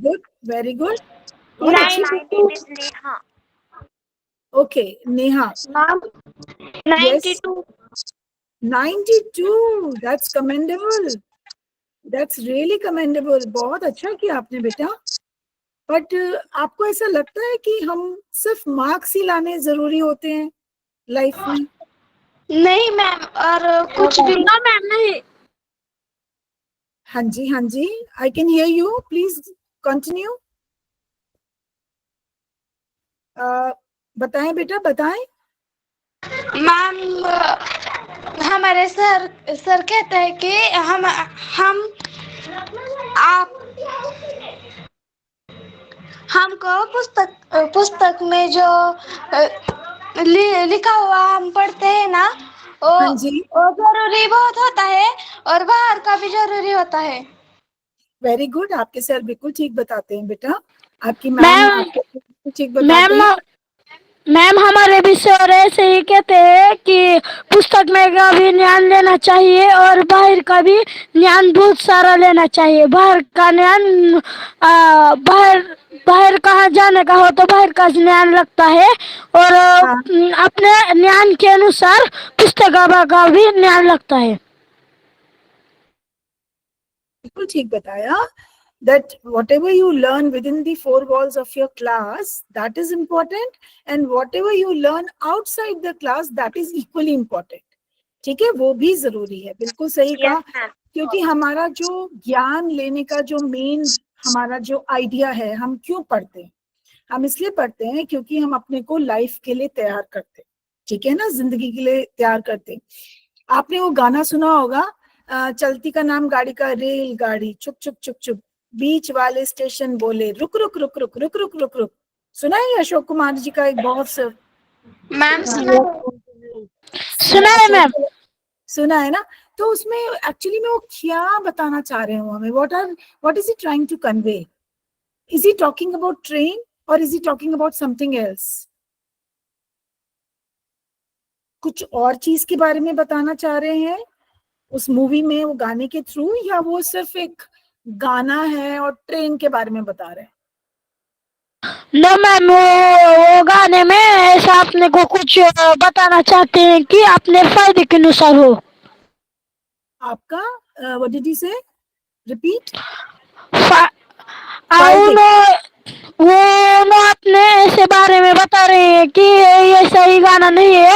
Good, very good. बहुत अच्छी बात है। 90 is Neha. Okay, Neha. Ma'am yes, 92. 92, that's commendable, that's really commendable. बहुत अच्छा किया आपने बेटा। बट आपको ऐसा लगता है कि हम सिर्फ मार्क्स ही लाने जरूरी होते हैं लाइफ में? नहीं मैम, और कुछ भी। No, ma'am, नहीं. हाँ जी, हाँ जी, I can hear you, please continue. बताएं बेटा, बताएं। मैम हमारे सर सर कहते हैं कि हम आप हमको पुस्तक में जो लिखा हुआ हम पढ़ते हैं ना, हाँ जी, वो जरूरी बहुत होता है और बाहर का भी जरूरी होता है। वेरी गुड, आपके सर बिल्कुल ठीक बताते हैं बेटा। आपकी मैम मैम आपको बिल्कुल ठीक बताते मैम हैं। मैम हमारे भी सर ऐसे ही कहते हैं कि पुस्तक में का भी ज्ञान लेना चाहिए और बाहर का भी ज्ञान बहुत सारा लेना चाहिए। बाहर का ज्ञान बाहर बाहर कहाँ जाने का हो तो बाहर का ज्ञान लगता है, और हाँ, अपने ज्ञान के अनुसार पुस्तक का भी ज्ञान लगता है। बिल्कुल ठीक बताया। That whatever you learn within the four walls of your class, that is important, and whatever you learn outside the class, that is equally important. ठीक है, वो भी जरूरी है, बिल्कुल सही Yes, कहा। ma'am. क्योंकि हमारा जो ज्ञान लेने का जो मेन हमारा जो आइडिया है, हम क्यों पढ़ते हैं? हम इसलिए पढ़ते हैं क्योंकि हम अपने को लाइफ के लिए तैयार करते हैं, ठीक है ना, जिंदगी के लिए तैयार करते हैं। आपने वो गाना सुना होगा, चलती का नाम गाड़ी का, रेलगाड़ी चुप चुप चुप चुप, बीच वाले स्टेशन बोले रुक रुक रुक रुक रुक रुक रुक रुक। सुना है अशोक कुमार जी का एक बहुत से मैम सुना सुना है मैम। सुना है ना? तो उसमें एक्चुअली में वो क्या बताना चाह रहे हो हमें? What is he trying to convey? Is he talking about train और is he talking about something else? कुछ और चीज के बारे में बताना चाह रहे हैं उस मूवी में, वो गाने के थ्रू, या वो सिर्फ एक गाना है और ट्रेन के बारे में बता रहे हैं? नो मैम, वो गाने में ऐसा अपने को कुछ बताना चाहते हैं कि अपने फायदे के अनुसार हो। आपका व्हाट डिड यू से? रिपीट। फा- फायदे। उन वो ना अपने ऐसे बारे में बता रहे हैं कि ये सही गाना नहीं है,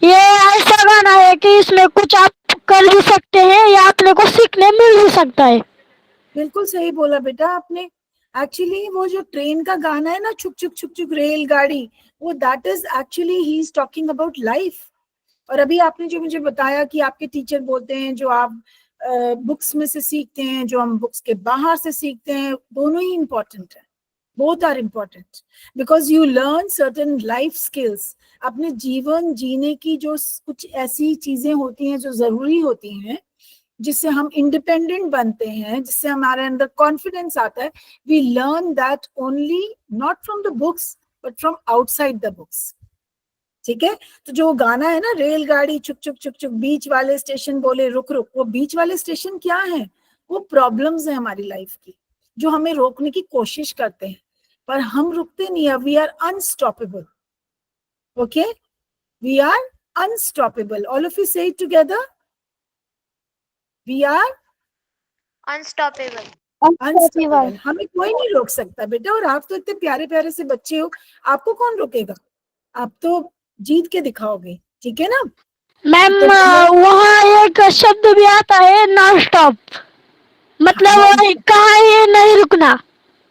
ये ऐसा गाना है कि इसमें कुछ आप कर भी सकते हैं या अपने को सीखने मिल भी सकता है। बिल्कुल सही बोला बेटा आपने। एक्चुअली वो जो ट्रेन का गाना है ना, छुक छुक छुक छुक रेलगाड़ी, वो that is actually he is talking about life. और अभी आपने जो मुझे बताया कि आपके टीचर बोलते हैं जो आप बुक्स में से सीखते हैं, जो हम बुक्स के बाहर से सीखते हैं, दोनों ही इंपॉर्टेंट है। Both are important because you learn certain life skills. अपने जीवन जीने की जो कुछ ऐसी चीजें होती हैं जो जरूरी होती हैं, जिससे हम इंडिपेंडेंट बनते हैं, जिससे हमारे अंदर कॉन्फिडेंस आता है, we learn that only not from the books but from outside the books. ठीक है, तो जो गाना है ना, रेलगाड़ी चुक चुक चुक चुक, बीच वाले स्टेशन बोले रुक रुक, वो बीच वाले स्टेशन क्या है? वो प्रॉब्लम्स है हमारी लाइफ की, जो हमें रोकने की कोशिश करते हैं, पर हम रुकते नहीं है। We are unstoppable. Okay, we are unstoppable. All of you say it together, we are Unstoppable. Unstoppable. हमें कोई नहीं रोक सकता बेटा। और आप तो इतने प्यारे प्यारे से बच्चे हो, आपको कौन रोकेगा? आप तो जीत के दिखाओगे, ठीक है ना? मैम तो वहाँ एक शब्द भी आता है, नॉन स्टॉप, मतलब नॉन, कहाँ ये नहीं रुकना।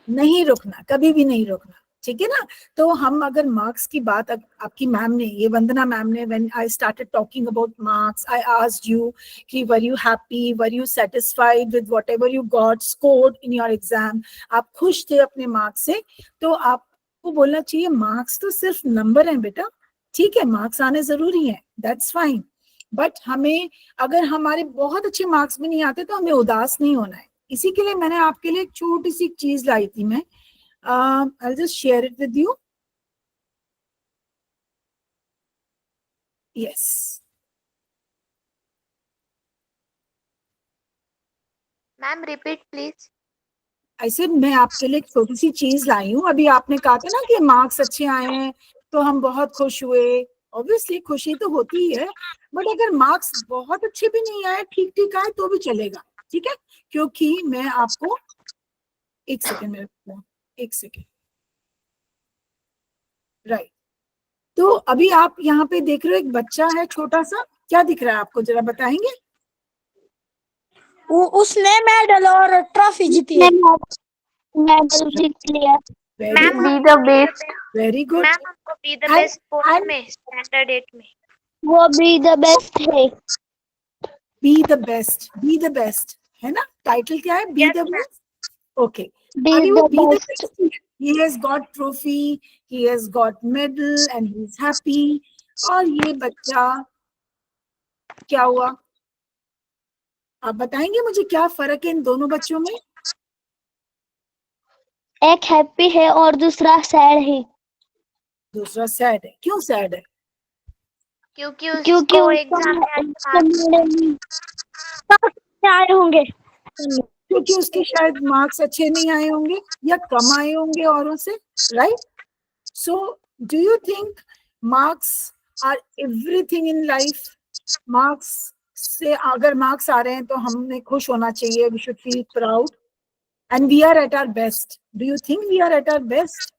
नहीं रुकना, कभी भी नहीं रुकना, ठीक है ना? तो हम अगर मार्क्स की बात, आपकी मैम ने, ये वंदना मैम ने, when I started talking about marks, I asked you कि were you happy, were you satisfied with whatever you got scored in your exam? आप खुश थे अपने मार्क्स से? तो आपको बोलना चाहिए मार्क्स तो सिर्फ नंबर है बेटा। ठीक है, मार्क्स आने जरूरी है, दैट्स फाइन, बट हमें, अगर हमारे बहुत अच्छे मार्क्स भी नहीं आते तो हमें उदास नहीं होना है। इसी के लिए मैंने आपके लिए एक छोटी सी चीज लाई थी मैं। I just share it with you. Yes, Ma'am, repeat please. I said मैं आपके लिए एक छोटी सी चीज लाई हूँ। अभी आपने कहा था ना कि मार्क्स अच्छे आए हैं तो हम बहुत खुश हुए। ऑब्वियसली खुशी तो होती ही है, बट अगर मार्क्स बहुत अच्छे भी नहीं आए, ठीक ठीक आए तो भी चलेगा, ठीक है? क्योंकि मैं आपको एक सेकेंड मेरे को, एक सेकेंड, राइट। तो अभी आप यहाँ पे देख रहे हो एक बच्चा है छोटा सा, क्या दिख रहा है आपको, जरा बताएंगे? उसने मेडल और ट्रॉफी जीती है। मेडल जीत लिया। Very ma'am good, be the best. Very good. Ma'am हमको बी द बेस्ट पोस्ट में स्टैंडर्ड 8 में। वो बी द बेस्ट है। Be the best, be the best है ना, टाइटल क्या है? Be Yes, the ma'am. Best. Okay, be अभी वो the be the best. Best, he has got trophy, he has got medal and he's happy। और ये बच्चा क्या हुआ, आप बताएंगे मुझे क्या फर्क है इन दोनों बच्चों में? एक हैप्पी है और दूसरा सैड है। दूसरा सैड है, क्यों सैड है? क्योंकि क्योंकि उसको उसको एग्जाम में अच्छे उसको मार्क्स मेडल आए होंगे। क्योंकि उसके शायद मार्क्स अच्छे नहीं आए होंगे या कम आए होंगे औरों से, right? So do you think marks are everything in life? Marks से, अगर मार्क्स आ रहे हैं तो हमने खुश होना चाहिए, we should feel proud and we are at our best. Do you think we are at our best?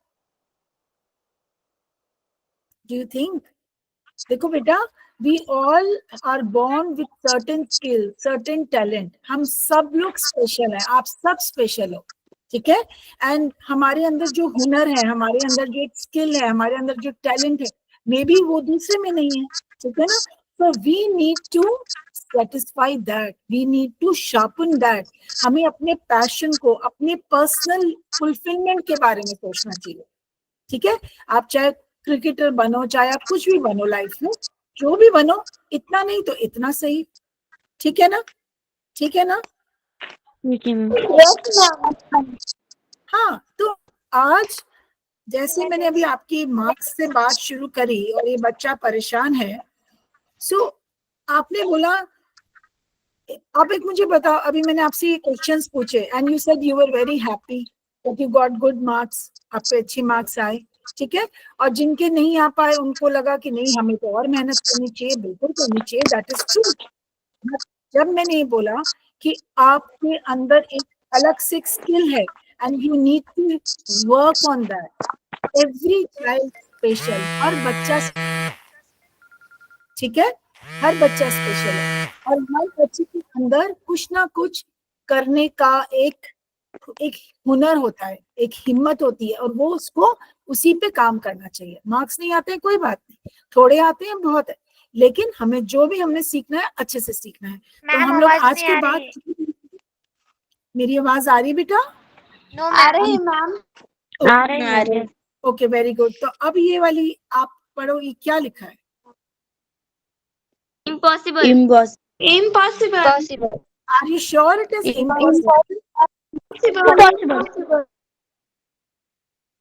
Do you think? देखो बेटा, वी ऑल आर born with certain skill, certain talent। हम सब लोग स्पेशल हैं, आप सब स्पेशल हो, ठीक है? एंड हमारे अंदर जो हुनर है, हमारे अंदर जो एक स्किल है, हमारे अंदर जो टैलेंट है, मे बी वो दूसरे में नहीं है, ठीक है ना? So we need to satisfy that, we need to sharpen that. हमें अपने पैशन को, अपने पर्सनल फुलफिलमेंट के बारे में सोचना चाहिए, ठीक है? आप चाहे क्रिकेटर बनो, चाहे आप कुछ भी बनो लाइफ में, जो भी बनो, इतना नहीं तो इतना सही, ठीक है ना? ठीक है ना? हाँ, तो आज जैसे मैंने अभी आपकी मार्क्स से बात शुरू करी और ये बच्चा परेशान है, सो आपने बोला, आप एक मुझे बताओ, अभी मैंने आपसे ये क्वेश्चंस पूछे and you said you were very happy that you got good marks, आपको अच्छे मार्क्स आए, ठीक है? और जिनके नहीं आ पाए उनको लगा कि नहीं हमें तो और मेहनत करनी चाहिए, बिल्कुल करनी चाहिए, दैट इज ट्रू। जब मैंने ये बोला कि आपके अंदर एक अलग से स्किल है and you need to work on that, every child special, हर बच्चा, ठीक है? हर बच्चा स्पेशल है और हर बच्चे के अंदर कुछ ना कुछ करने का एक हुनर होता है, एक हिम्मत होती है, और वो उसको उसी पे काम करना चाहिए। मार्क्स नहीं आते हैं कोई बात नहीं, थोड़े आते हैं बहुत है, लेकिन हमें जो भी हमने सीखना है अच्छे से सीखना है। तो मैम हम लोग आवाज आज नहीं के आ बाद, रही है। मेरी आवाज आ रही है बेटा? नो आ मैम। रही मैम। आ रही है। Okay, very good. तो अब ये वाली आप पढ़ो, ये क्या लिखा है? Impossible. Impossible. Are you sure it is impossible?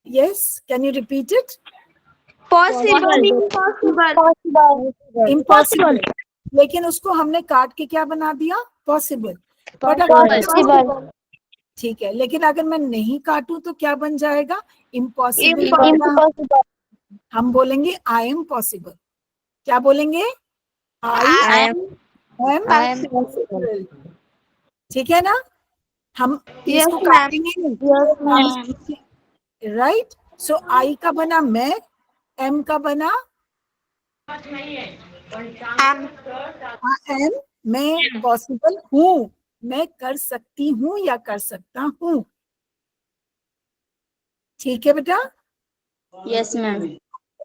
Yes, can you repeat it? Impossible, लेकिन उसको हमने काट के क्या बना दिया? पॉसिबल। बट अगर, ठीक है, लेकिन अगर मैं नहीं काटूं तो क्या बन जाएगा? इम्पॉसिबल। हम बोलेंगे आई एम पॉसिबल। क्या बोलेंगे? आई एम पॉसिबल, ठीक है ना? हम इसको काटेंगे नहीं, राइट? सो आई का बना मैं, एम का बना एम, मैं पॉसिबल हूँ, मैं कर सकती हूँ या कर सकता हूँ, ठीक है बेटा? Yes ma'am.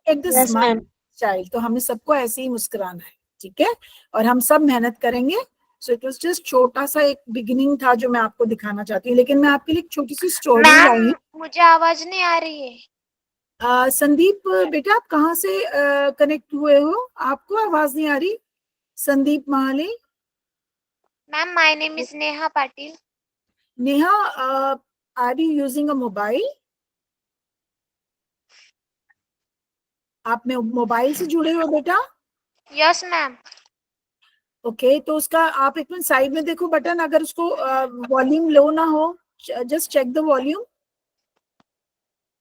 At the smile child, तो हमें सबको ऐसे ही मुस्कुराना है, ठीक है? और हम सब मेहनत करेंगे। सो इट वाज जस्ट छोटा सा एक बिगिनिंग था जो मैं आपको दिखाना चाहती हूँ, लेकिन मैं आपके लिए एक छोटी सी स्टोरी लाई मैम हूँ। मुझे आवाज नहीं आ रही है। संदीप बेटा, आप कहाँ से कनेक्ट हुए हो? आपको आवाज नहीं आ रही? Sandeep Mahale. Ma'am my name is Neha Patil. Neha, are you using a mobile? आप में मोबाइल से जुड़े हो बेटा? Yes ma'am. ओके, तो उसका आप एक मिनट साइड में देखो बटन, अगर उसको वॉल्यूम लो ना हो just check the volume,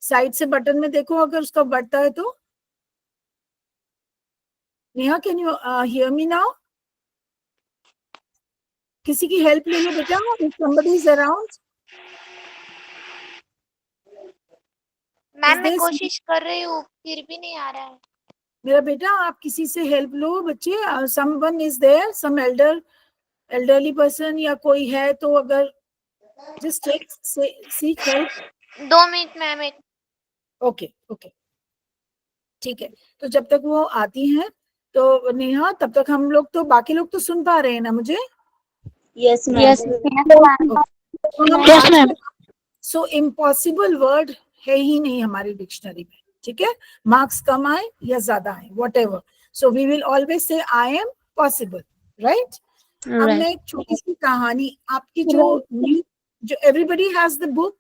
side से बटन में देखो अगर उसका बढ़ता है तो। Neha can you hear me now? किसी की हेल्प ले लो बेटा, if somebody is around. Ma'am Is मैं there कोशिश कर रही हूँ फिर भी नहीं आ रहा है। मेरा बेटा आप किसी से हेल्प लो बच्चे, someone is there, some elderly person या कोई है तो अगर just take seek help. 2 minute ma'am, एक ओके ओके ठीक है। तो जब तक वो आती हैं तो नेहा, तब तक हम लोग तो, बाकी लोग तो सुन पा रहे हैं ना मुझे? Yes, ma'am. Yes, ma'am. सो इम्पॉसिबल वर्ड है ही नहीं हमारी डिक्शनरी में, ठीक है? मार्क्स कम आए या ज्यादा आए, whatever, so we will always say I am possible, right? अब मैं एक छोटी सी कहानी आपकी जो एवरीबडी हैज द बुक,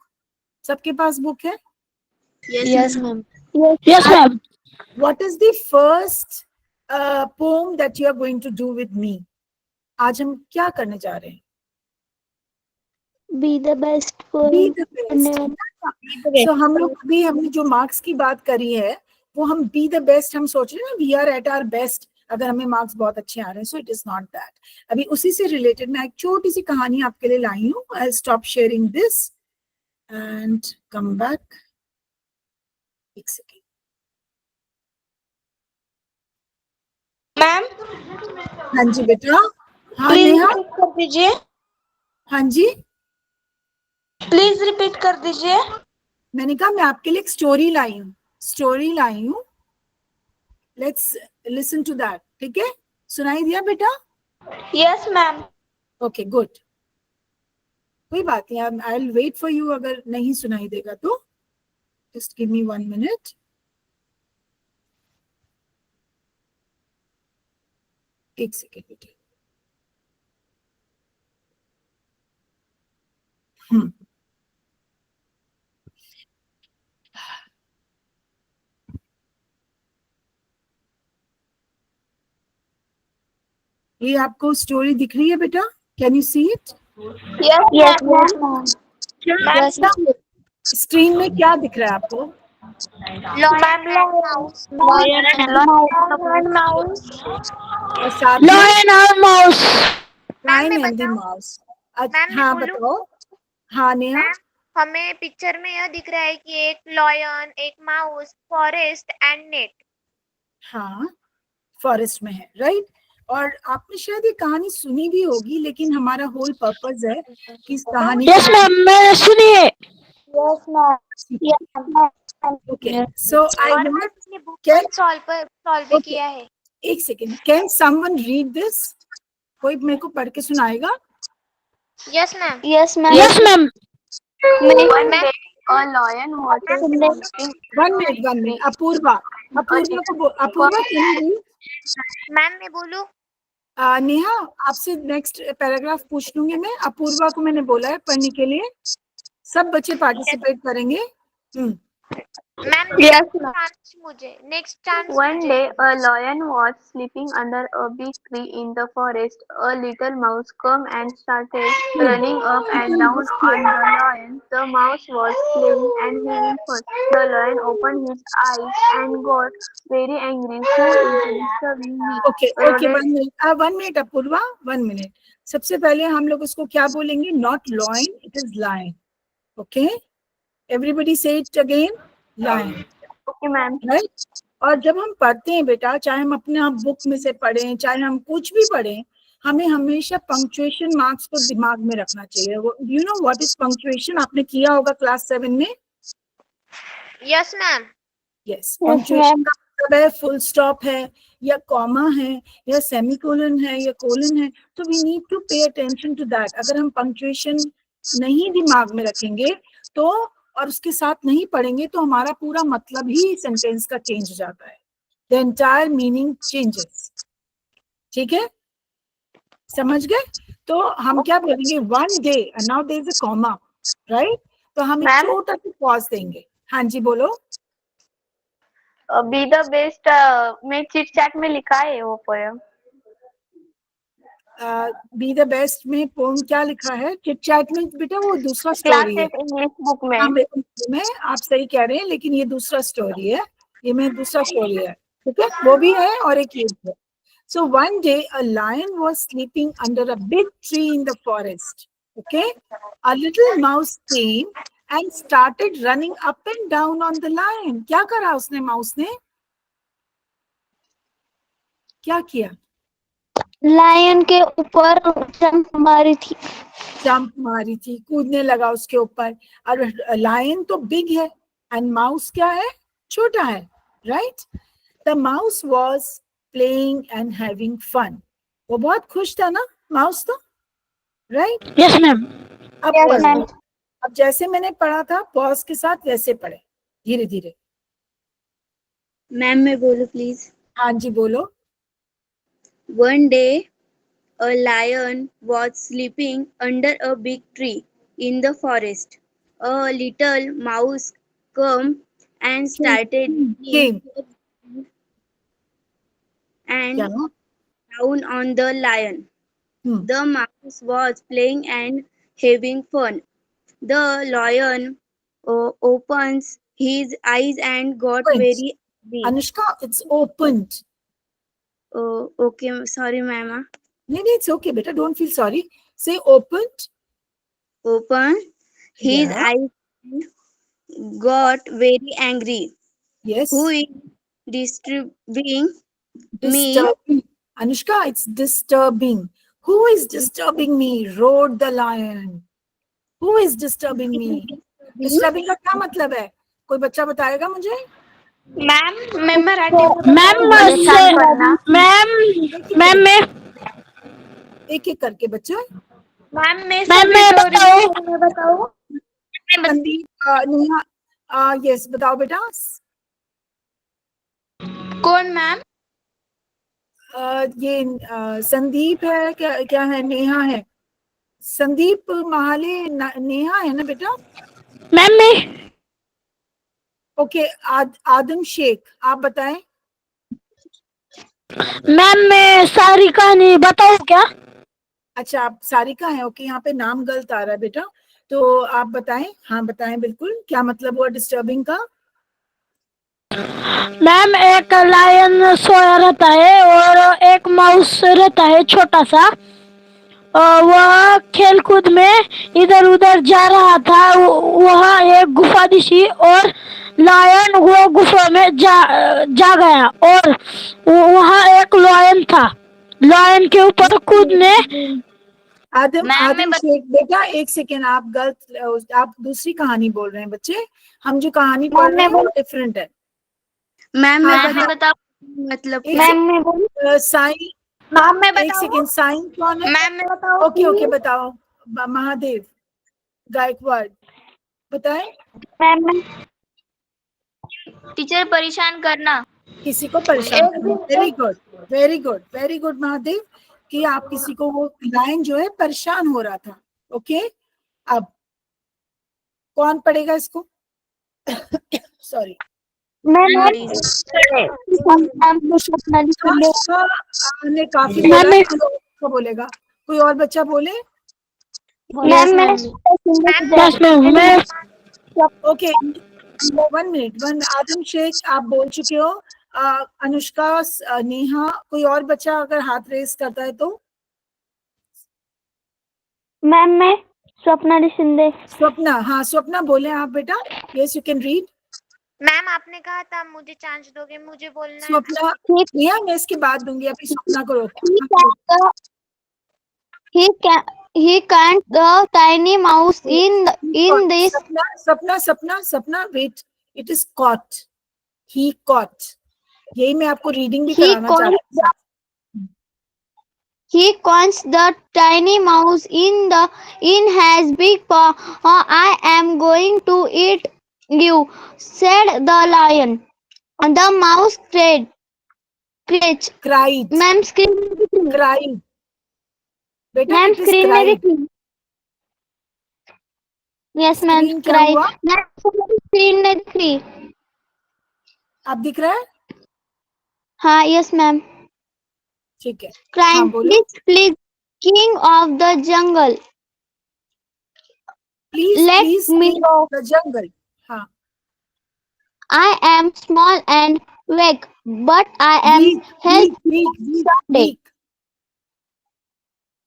सबके पास बुक है? Yes, ma'am. Yes, ma'am. What is the first poem that you are going to do with me? आज हम क्या करने जा रहे हैं? Be the best for Be the best. So हम लोग अभी हमने जो मार्क्स की बात करी है वो हम बी द बेस्ट हम सोच रहे हैं ना, we are at our best अगर हमें मार्क्स बहुत अच्छे आ रहे हैं, so it is not that. अभी उसी से रिलेटेड मैं एक छोटी सी कहानी आपके लिए लाई हूँ। I stop sharing this and come back, एक सेकेंड। मैम हाँ जी बेटा। हाँ प्लीज नेहा। रिपीट कर दीजिए, हाँ जी, प्लीज रिपीट कर दीजिए। मैंने कहा मैं आपके लिए एक स्टोरी लाई हूँ, लेट्स लिसन टू दैट, ठीक है? सुनाई दिया बेटा? Yes ma'am. ओके गुड, कोई बात नहीं, I will wait for you, अगर नहीं सुनाई देगा तो जस्ट गिव मी 1 मिनट। एक सेकेंड बेटा। ये आपको स्टोरी दिख रही है बेटा? Can you see it? Yes ma'am. Screen में क्या दिख रहा है आपको? Lion and mouse. और साथ में Lion and mouse. लायन मैं एंड द बताऊं? माउस। मैम मैं हाँ बोलूं? बताओ। हाँ नेहा। मैम हमें पिक्चर में यह दिख रहा है कि एक लॉयन, एक माउस, फॉरेस्ट एंड नेट। हाँ फॉरेस्ट में है, राइट? और आपने शायद ये कहानी सुनी भी होगी, लेकिन हमारा होल पर्पस है कि इस कहानी Yes, ma'am. मैंने सुनी है. ओके सो आई और वांट मैम अपने बुक क्या? पर सॉल्व भी Okay. किया है। एक second, can someone read this? कोई मेरे को पढ़ के सुनाएगा? Yes ma'am. Yes, ma'am. Ma'am A lion was sleeping. 1 minute Apoorva can you read? Ma'am मैं बोलूं? नेहा आपसे नेक्स्ट पैराग्राफ पूछ लूंगी मैं, अपूर्वा को मैंने बोला है पढ़ने के लिए, सब बच्चे पार्टिसिपेट करेंगे। मैम Yes, चांस मुझे, नेक्स्ट चांस One मुझे। day, a lion was sleeping under a big tree in the forest. A little mouse came and started running up and down on the lion. The mouse was playing and having fun. The lion opened his eyes and got very angry. Who is disturbing me? Okay 1 minute Apoorva, 1 minute. सबसे पहले हम लोग उसको क्या बोलेंगे? Not lion, it is lion. Okay everybody say it again, lion, Okay, ma'am. Right? और जब हम पढ़ते हैं बेटा, चाहे हम अपने आप बुक में से पढ़ें, चाहे हम कुछ भी पढ़ें, हमें हमेशा पंक्चुएशन मार्क्स को दिमाग में रखना चाहिए। You know what is punctuation? आपने किया होगा क्लास 7 में। Yes ma'am. यस, पंक्चुएशन का मतलब है फुल स्टॉप है या कॉमा है या सेमीकोलन है या कोलन है, तो we need to pay attention to that. अगर हम पंक्चुएशन नहीं दिमाग में रखेंगे तो, और उसके साथ नहीं पढ़ेंगे, तो हमारा पूरा मतलब ही सेंटेंस का चेंज हो जाता है, द एंटायर मीनिंग चेंजेस। ठीक है, समझ गए? तो हम क्या बोलेंगे? 1 day, now there is a comma, right? तो हम एक Ma'am? छोटा सा पॉज देंगे। हाँ जी बोलो। बी द बेस्ट में चिट चैट में लिखा है वो पोयम। बी द बेस्ट में पोम क्या लिखा है? चिट चैट में बेटा वो दूसरा स्टोरी है। क्लासेस इंग्लिश बुक में। हाँ में आप सही कह रहे हैं, लेकिन ये दूसरा स्टोरी है, ये में दूसरा स्टोरी है, ठीक है, वो भी है और एक ये भी है। So one day a lion was sleeping under a big tree in the forest. Okay, a little mouse came and started running up and down on the lion. क्या करा उसने? माउस ने क्या किया? लायन के ऊपर जंप मारी थी। जंप मारी थी, कूदने लगा उसके ऊपर। और लायन तो बिग है एंड माउस क्या है? छोटा है, right? The mouse was playing and having fun. वो बहुत खुश था ना माउस तो, राइट? Yes ma'am. अब Yes, ma'am. अब जैसे मैंने पढ़ा था पॉज के साथ, वैसे पढ़े धीरे धीरे। मैम मैं बोलूं प्लीज? हाँ जी बोलो। One day, a lion was sleeping under a big tree in the forest. A little mouse came and started Came. and क्या? down on the lion. The mouse was playing and having fun. The lion opens his eyes and got Wait. very angry. Anushka, it's opened. Okay, sorry, ma'am. No, it's okay, beta. Don't feel sorry. Say opened. Open his Yeah. eyes, got very angry. Yes. Who is disturbing me? Disturbing. Anushka, it's disturbing. Who is disturbing me? Roared the lion. Who is disturbing me? Disturbing का क्या मतलब है? कोई बच्चा बताएगा मुझे? Ma'am मैं Marathi ma'am ma'am मैं एक एक करके बच्चे। मैम मैं बताऊं? संदीप, नेहा, यस बताओ बेटा। कौन मैम? ये संदीप है क्या? क्या है? नेहा है। संदीप, महाले, नेहा है ना बेटा? मैम मैं ओके, आदम शेख, आप बताएं। मैम मैं सारी कहानी बताऊं क्या? अच्छा, आप सारिका हैं। ओके, यहाँ पे नाम गलत आ रहा है बेटा, तो आप बताएं। हाँ बताएं बिल्कुल, क्या मतलब हुआ डिस्टर्बिंग का? मैम एक लायन सोया रहता है और एक माउस रहता है छोटा सा। वह खेल कूद में इधर उधर जा रहा था। वहाँ एक गुफा दिखी और लायन वो गुफा में जा गया और वहाँ एक लायन था। लायन के ऊपर कूदने आदम शेख बेटा, एक सेकेंड, आप गलत, आप दूसरी कहानी बोल रहे हैं बच्चे। हम जो कहानी पढ़ रहे हैं वो डिफरेंट है। मैम हाँ, मैं बताओ मतलब साईं, मैम मैं एक सेकेंड, साईं कौन है? मैम मैं बताऊं? ओके ओके बताओ। महादेव गायकवाड़ बताएं। मैम टीचर परेशान करना। किसी को परेशान करना। Very good, very good, very good Mahadev, कि आप किसी को, वो लायन जो है परेशान हो रहा था। ओके, अब कौन पढ़ेगा इसको? सॉरी, ने काफी बोला, तो बोलेगा कोई और बच्चा बोले। Okay, 1 minute. आदम शेख आप बोल चुके हो। अनुष्का, नेहा, कोई और बच्चा अगर हाथ रेस करता है तो? मैम मैं स्वप्ना शिंदे। स्वप्ना, हाँ स्वप्ना बोले आप बेटा। Yes you can read. Ma'am आपने कहा था मुझे चांस दोगे, मुझे बोलना है। स्वप्ना, नेहा मैं इसके बाद दूंगी, अभी स्वप्ना को रोको। He can't the tiny mouse in this. Sapna wait, it is caught, he caught. यही मैं आपको रीडिंग भी कराना चाहती हूँ। He caught the tiny mouse in his big paw. I am going to eat you, said the lion. The mouse cried. Ma'am screen cried बेटा, ma'am it is screen में cried. दिखी। Yes ma'am, Screen क्या cried. हुआ? Ma'am screen में दिख रही। अब दिख रहा है? हाँ yes ma'am. ठीक है, Crying, हाँ बोलो। please King of the jungle, Please, let please me say go. the jungle. हाँ. I am small and weak, but I am Weak, help weak, weak, weak, someday. weak.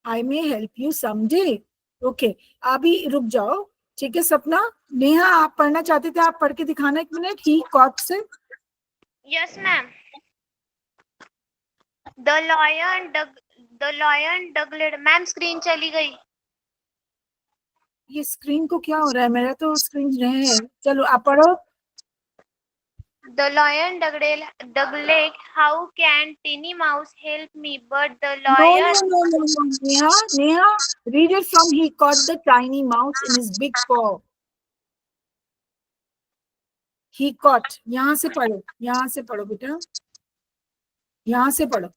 I may help you someday. Okay. अभी रुक जाओ. ठीक है सपना. नेहा आप पढ़ना चाहते थे, आप पढ़ के दिखाना 1 मिनट. He caught से. Yes, ma'am. The lion dug. Ma'am screen चली गई. ये स्क्रीन को क्या हो रहा है? मेरा तो स्क्रीन रहे है. चलो आप पढ़ो. The lion dug leg. How can Tinny Mouse help me? But the No, lion. no, no, no, no. Neha, Neha, read it from he caught the tiny mouse in his big paw. He caught. यहाँ से पढ़ो. यहाँ से पढ़ो बेटा. यहाँ से पढ़ो.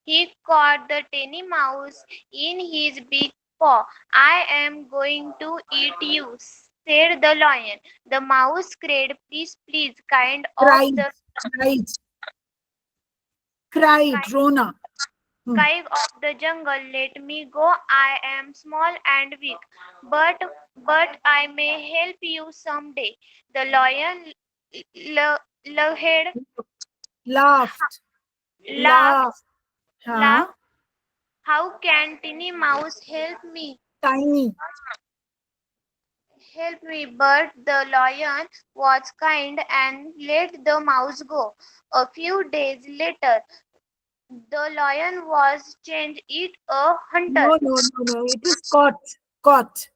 He caught the tiny mouse in his big paw. I am going to eat you, said the lion. The mouse cried, please, please, kind of Cried, the cried, Rona. king of the jungle, let me go. I am small and weak, but I may help you someday. The lion laughed, Laughed. laughed. हाँ. How can Tinny Mouse help me? Tiny. Help me, but the lion was kind and let the mouse go. A few days later, the lion was changed it a hunter. No, no, no, no. It is caught. Caught.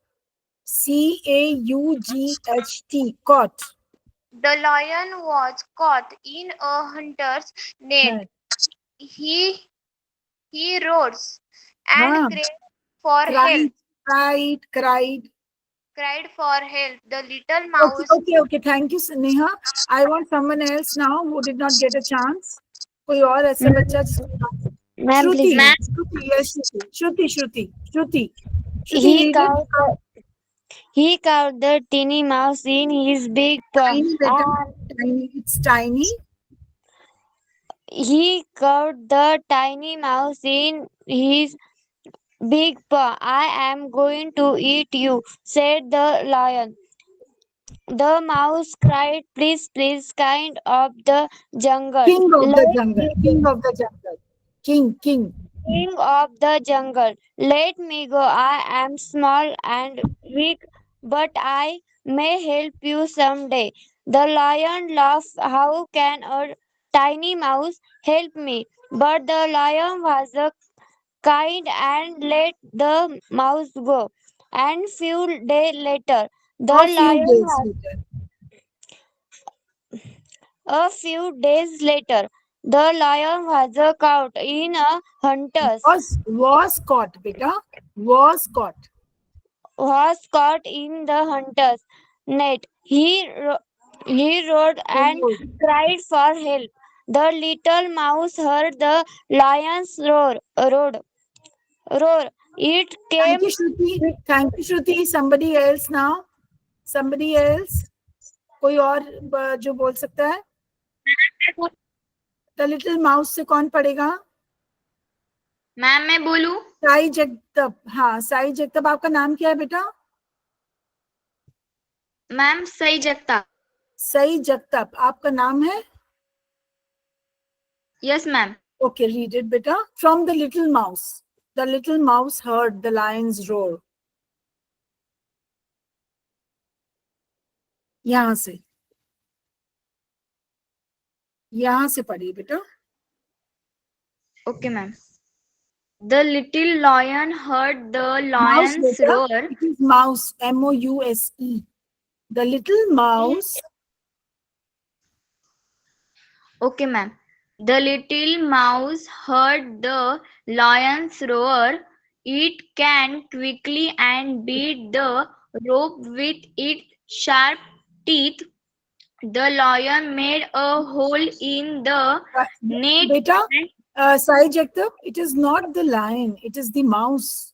C-A-U-G-H-T. Caught. The lion was caught in a hunter's net. He rose and हाँ. cried for help. Cried. Cried for help. The little mouse. Okay. Thank you, Neha. I want someone else now who did not get a chance. कोई और ऐसा बच्चा जिसको. Ma'am, Shruti. please. Shruti, yes, Shruti. He read it. caught the tiny mouse in his big paw. Tiny, beta. Tiny. It's tiny. He caught the tiny mouse in his big paw. I am going to eat you, said the lion. The mouse cried, please, please, kind of the jungle. King of the Let jungle. me King of the jungle. King. King of the jungle, let me go. I am small and weak, but I may help you someday. The lion laughed. How can a tiny mouse help me? But the lion was kind and let the mouse go. And few days later, the A few lion days was later. a few days later, the lion was caught in a hunter's Was caught, beta. Was caught. was caught in the hunter's net. He roared and cried for help. The little mouse heard the lion's roar. It came. Thank you, Shruti. Somebody else now. Somebody else. कोई और जो बोल सकता है? The little mouse से कौन पढ़ेगा? Ma'am मैं बोलूं? साई जगदप. हाँ, साई जगदप. आपका नाम क्या है बेटा? मैम सही जगता. सई जगदप. आपका नाम है? Yes, ma'am. Okay, read it, beta. From the little mouse. The little mouse heard the lion's roar. यहाँ से पढ़िए बेटा. Okay, ma'am. The little lion heard the Mouse, lion's beta. roar. It is mouse. M-O-U-S-E. The little mouse. Okay, ma'am. The little mouse heard the lion's roar. It can quickly and beat the rope with its sharp teeth. The lion made a hole in the net. Beta, Sai Jagdap, it is not the lion, it is the mouse.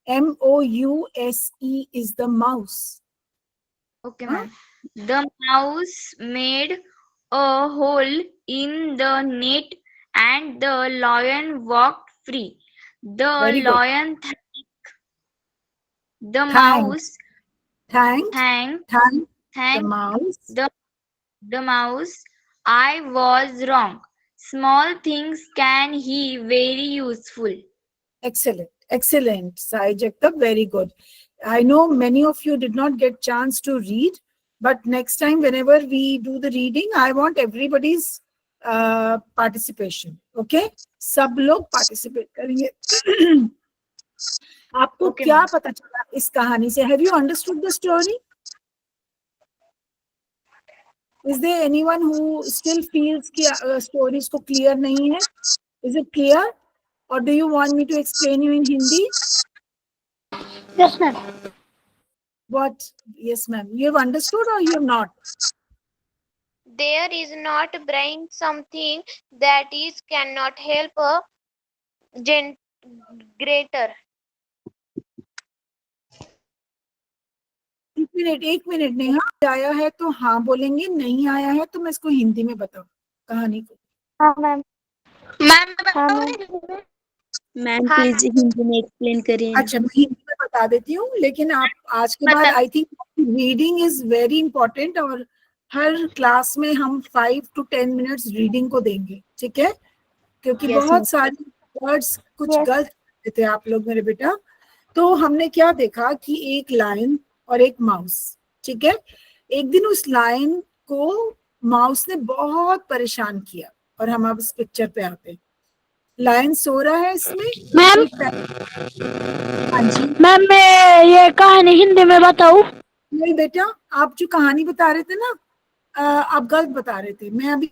M-O-U-S-E is the mouse. Okay, ma'am. The mouse made a hole in the net and the lion walked free. The Very good. lion the Thank. mouse Thank thanked the thanked mouse. the mouse. I was wrong. Small things can be very useful. Excellent, excellent, Sai Jagtap, very good. I know many of you did not get chance to read, but next time whenever we do the reading, I want everybody's participation. Okay? सब लोग participate करेंगे. आपको Okay, क्या ma'am. पता चला इस कहानी से? Have you understood the story? Is there anyone who still feels कि stories को clear नहीं है? Is it clear? Or do you want me to explain you in Hindi? Yes, ma'am. What? Yes, ma'am. You have understood or you have not? There is not bring something that is cannot help a greater. एक minute Neha, आया है तो हाँ बोलेंगे, नहीं आया है तो मैं इसको हिंदी में बताऊं कहानी को. हाँ मैम. मैम हाँ, प्लीज हिंदी में एक्सप्लेन करिए ना. अच्छा, मैं हिंदी में बता देती हूँ, लेकिन आप आज के बाद I think reading is very important, और हर क्लास में हम 5 to 10 मिनट्स रीडिंग को देंगे, ठीक है? क्योंकि Yes, बहुत ma'am. सारे वर्ड्स कुछ गलत करते थे आप लोग मेरे बेटा. तो हमने क्या देखा कि एक लायन और एक माउस, ठीक है? एक दिन उस लायन को माउस ने बहुत परेशान किया, और हम अब इस पिक्चर पे आते हैं. लायन सो रहा है इसमें. मैम. हाँ जी. मैम मैं ये कहानी हिंदी में बताऊं? नहीं बेटा, आप जो कहानी बता रहे थे ना, आप गलत बता रहे थे. मैं अभी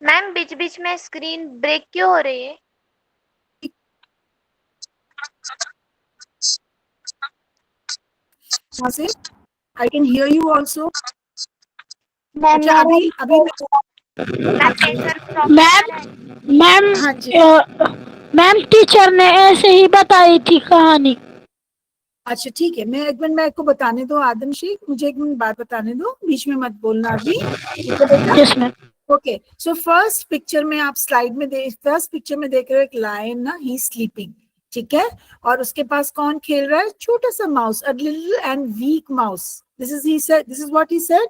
मैम बीच बीच में स्क्रीन ब्रेक क्यों हो रही है? से आई can hear you also. Ma'am अच्छा, अभी मैम हाँ जी. मैम टीचर ने ऐसे ही बताई थी कहानी. अच्छा ठीक है, मैं एक मिनट, मैं आपको बताने दो. आदम शेख, मुझे एक मिनट बात बताने दो, बीच में मत बोलना अभी, ठीक है बेटा? Yes ma'am. Okay, so first picture में आप स्लाइड में फर्स्ट पिक्चर में देख रहे हो एक लायन ना, ही स्लीपिंग, ठीक है? और उसके पास कौन खेल रहा है? छोटा सा mouse, a little and weak mouse. This is what he said.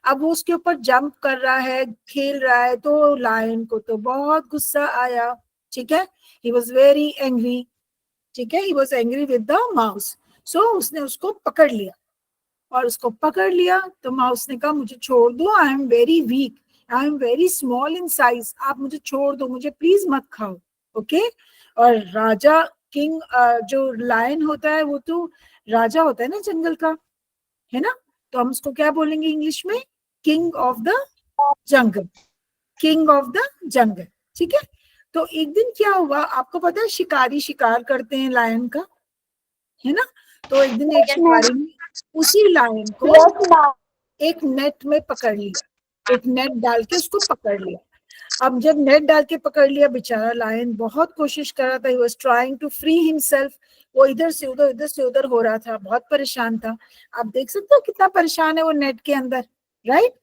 अब वो उसके ऊपर जंप कर रहा है, खेल रहा है, तो लायन को तो बहुत गुस्सा आया, ठीक है? ही वाज वेरी एंग्री, ठीक है? He was angry with the mouse. So उसने उसको पकड़ लिया, और उसको पकड़ लिया तो माउस ने कहा मुझे छोड़ दो, I am very weak, I am very small in size, आप मुझे छोड़ दो, मुझे प्लीज मत खाओ. ओके? और राजा, किंग, जो लायन होता है वो तो राजा होता है ना जंगल का, है ना? तो हम उसको क्या बोलेंगे इंग्लिश में? King of the jungle. King of the jungle, ठीक है? तो एक दिन क्या हुआ, आपको पता है शिकारी शिकार करते हैं लायन का, है ना? तो एक दिन एक शिकारी ने उसी लायन को एक नेट में पकड़ लिया, एक नेट डाल के उसको पकड़ लिया. अब जब नेट डाल के पकड़ लिया, बेचारा लायन बहुत कोशिश कर रहा था, he was trying to free himself. वो इधर से उधर हो रहा था, बहुत परेशान था. आप देख सकते हो कितना परेशान है वो नेट के अंदर, राइट?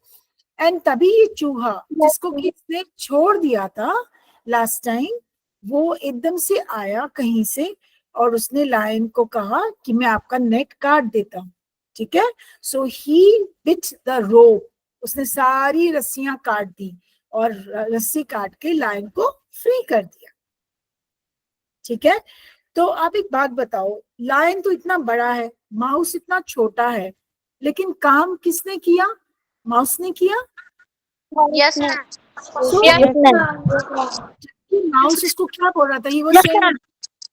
एंड तभी ये चूहा, जिसको किसने छोड़ दिया था लास्ट टाइम, वो एकदम से आया कहीं से, और उसने लायन को कहा कि मैं आपका नेट काट देता हूँ, ठीक है? सो ही बिट द रोप. उसने सारी रस्सियां काट दी, और रस्सी काट के लायन को फ्री कर दिया, ठीक है? तो आप एक बात बताओ, लायन तो इतना बड़ा है, माउस इतना छोटा है, लेकिन काम किसने किया? माउस ने किया. Yes ma'am. माउस उसको क्या बोल रहा था? ही वाज सेइंग,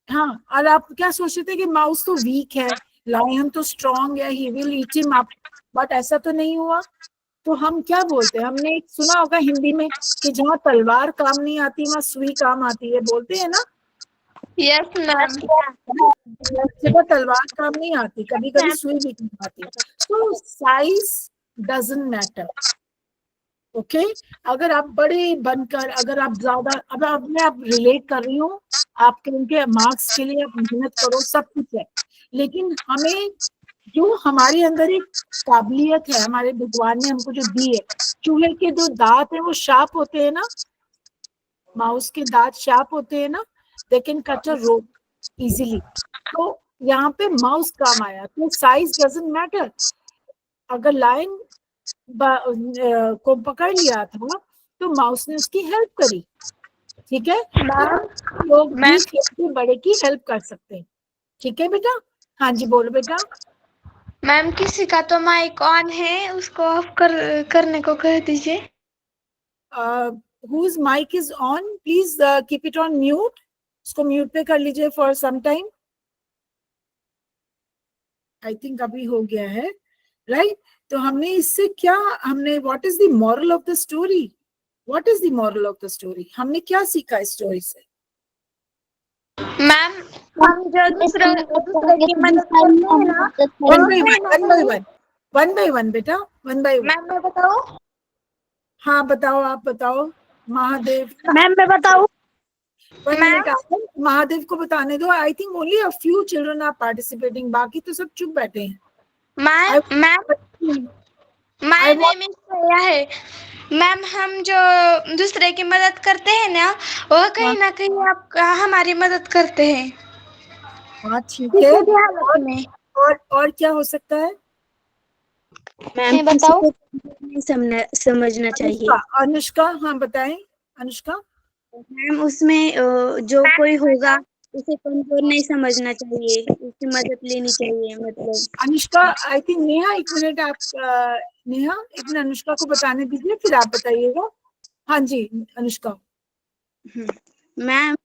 हाँ, और आप क्या सोचते थे कि माउस तो वीक है, लायन तो स्ट्रॉन्ग है, he will eat him up. But ऐसा तो नहीं हुआ. तो हम क्या बोलते हैं, हमने एक सुना होगा हिंदी में कि जहाँ तलवार काम नहीं आती वहाँ सुई काम आती है, बोलते हैं ना? Yes ma'am. जगह तलवार काम नहीं आती, कभी कभी सुई भी काम आती. तो साइज डजंट मैटर. ओके? अगर आप बड़े बनकर, अगर आप ज्यादा, अब मैं आप रिलेट कर रही हूँ आपके, उनके मार्क्स के लिए आप मेहनत करो, सब कुछ है, लेकिन हमें जो हमारे अंदर एक काबिलियत है, हमारे भगवान ने हमको जो दी है, चूहे के जो दांत है वो शार्प होते हैं ना, माउस के दांत शार्प होते हैं ना, they can cut a rope easily. तो यहाँ पे माउस काम आया, तो साइज डजंट मैटर। अगर लायन को पकड़ लिया था तो माउस ने उसकी हेल्प करी, ठीक है। तो लोग भी छोटे बड़े की हेल्प कर सकते हैं, ठीक है बेटा। हाँ जी बोलो बेटा। मैम किसी का तो माइक ऑन है, उसको ऑफ करने को कह दीजिए। whose mic is on, please keep it on mute. इसको म्यूट पे कर लीजिए for some time. I think अभी हो गया है, राइट। तो हमने इससे क्या, हमने what is the moral of the story, what is the moral of the story, हमने क्या सीखा इस स्टोरी से? मैम हम जो दूसरे की मदद करते हैं ना, वन बाय वन बेटा, वन बाय वन। मैम मैं बताऊं? हाँ बताओ, आप बताओ। महादेव, मैम मैं बताऊं? वन मिनट, आप महादेव को बताने दो। I think only a few children are participating, बाकी तो सब चुप बैठे हैं। Ma'am my name is Shreya है। मैम हम जो दूसरे की मदद करते हैं ना, वो कहीं ना कहीं आप हमारी मदद करते हैं। हाँ ठीक है, और क्या हो सकता है? मैम बताओ। नहीं समझना चाहिए। अनुष्का, हाँ बताएं अनुष्का। मैम उसमें जो कोई होगा उसे कमजोर नहीं समझना चाहिए, उसकी मदद लेनी चाहिए, मतलब। अनुष्का, आई थिंक नेहा, एक मिनट आप नेहा एक मिनट अनुष्का को बताने दीजिए, फिर आप बताइएगा। हाँ जी अनुष्का। मैम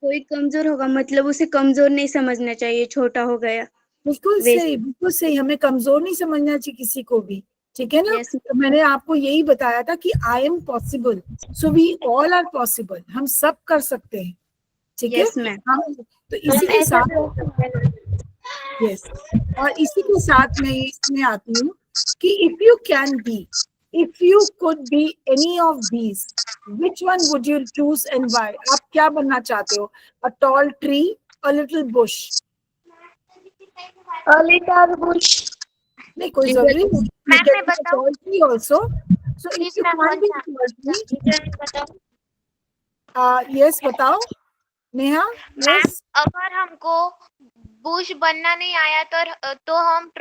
कोई कमजोर होगा मतलब उसे कमजोर नहीं समझना चाहिए, छोटा हो गया। बिल्कुल सही, बिल्कुल सही, हमें कमजोर नहीं समझना चाहिए किसी को भी, ठीक है ना। तो मैंने आपको यही बताया था कि I am possible, so we all are possible, हम सब कर सकते हैं, ठीक है। Yes ma'am. हम तो इसी के साथ, यस, और इसी के साथ मैं इसमें आती हूँ कि if you can B, if you could be any of these, which one would you choose and why? आप क्या बनना चाहते हो? A tall tree, a little Bush? नहीं कोई जरूरी नहीं, मैम मैं बताऊं? Tall tree also, so if please you ma'am can be tall tree, yes बताओ नेहा। मैम यस, अगर हमको बुश बनना नहीं आया तो हम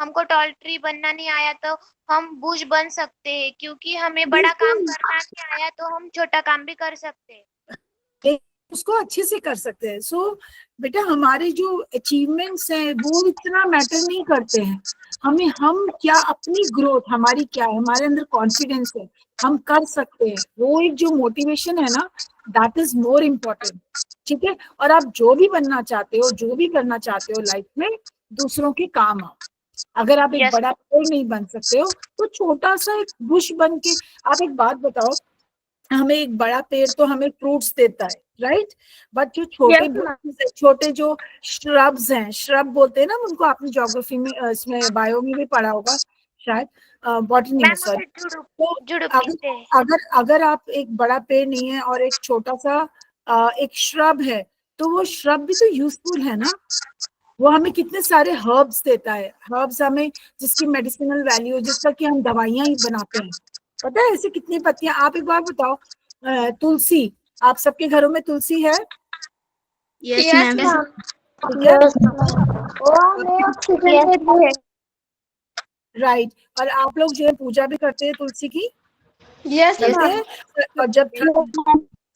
हमको टॉल ट्री बनना नहीं आया तो हम बुश बन सकते हैं, क्योंकि हमें बड़ा काम करना नहीं आया तो हम छोटा काम भी कर सकते हैं। उसको अच्छे से कर सकते हैं। सो बेटा हमारे जो अचीवमेंट्स हैं वो इतना मैटर नहीं करते हैं, हमें हम क्या, अपनी ग्रोथ हमारी क्या है, हमारे अंदर कॉन्फिडेंस है, हम कर सकते हैं, वो एक जो मोटिवेशन है ना, दैट इज मोर इम्पोर्टेंट, ठीक है। और आप जो भी बनना चाहते हो, जो भी करना चाहते हो लाइफ में, दूसरों के काम आओ। अगर आप एक Yes. बड़ा पेड़ नहीं बन सकते हो तो छोटा सा एक बुश बन के, आप एक बात बताओ, हमें एक बड़ा पेड़ तो हमें फ्रूट्स देता है, राइट, बट जो छोटे जो श्रब्स हैं, श्रब बोलते हैं ना उनको, आपने ज्योग्राफी में इसमें बायो में भी पढ़ा होगा शायद, बॉटनी में, सॉरी। तो अगर अगर आप एक बड़ा पेड़ नहीं है और एक छोटा सा एक श्रब है, तो वो श्रब भी तो यूजफुल है ना, वो हमें कितने सारे हर्ब्स देता है, हर्ब्स हमें जिसकी मेडिसिनल वैल्यू, जिसका कि हम दवाइयां ही बनाते हैं, पता है ऐसे कितनी पत्तियां। आप एक बार बताओ, तुलसी, आप सबके घरों में तुलसी है? Yes ma'am. राइट, और आप लोग जो है पूजा भी करते हैं तुलसी की? यस करते हैं। और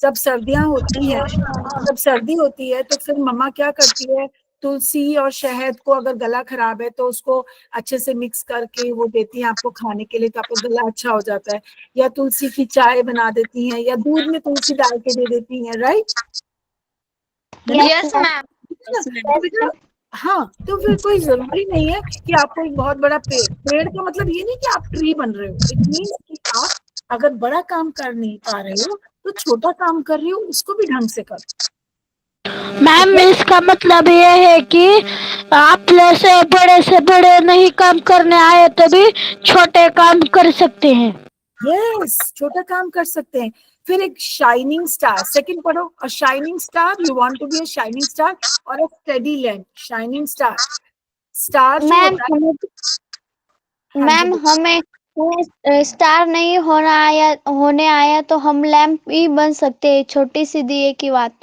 जब सर्दियां होती हैं, जब सर्दी होती है तो फिर मम्मा क्या करती है, तुलसी और शहद को, अगर गला खराब है तो उसको अच्छे से मिक्स करके वो देती हैं आपको खाने के लिए, तो आपका गला अच्छा हो जाता है। या तुलसी की चाय बना देती हैं, या दूध में तुलसी डाल के दे देती हैं, राइट। Yes ma'am. हाँ, तो फिर कोई जरूरी नहीं है कि आपको एक बहुत बड़ा पेड़ का मतलब ये नहीं कि आप ट्री बन रहे हो, इट मीन्स कि आप अगर बड़ा काम कर नहीं पा रहे हो तो छोटा काम कर रहे हो, उसको भी ढंग से करो। मैम इसका मतलब ये है कि आप से बड़े नहीं काम करने आए तो भी छोटे काम कर सकते हैं। यस, छोटा काम कर सकते हैं। फिर एक शाइनिंग स्टार, सेकंड पढ़ो, a shining star, you want to be a shining star और a steady land, shining star. Star जो मैम होता है, हमें हाँ जी मैम हमें स्टार नहीं होने आया तो हम लैंप ही बन सकते हैं, छोटी सी दिए की बात।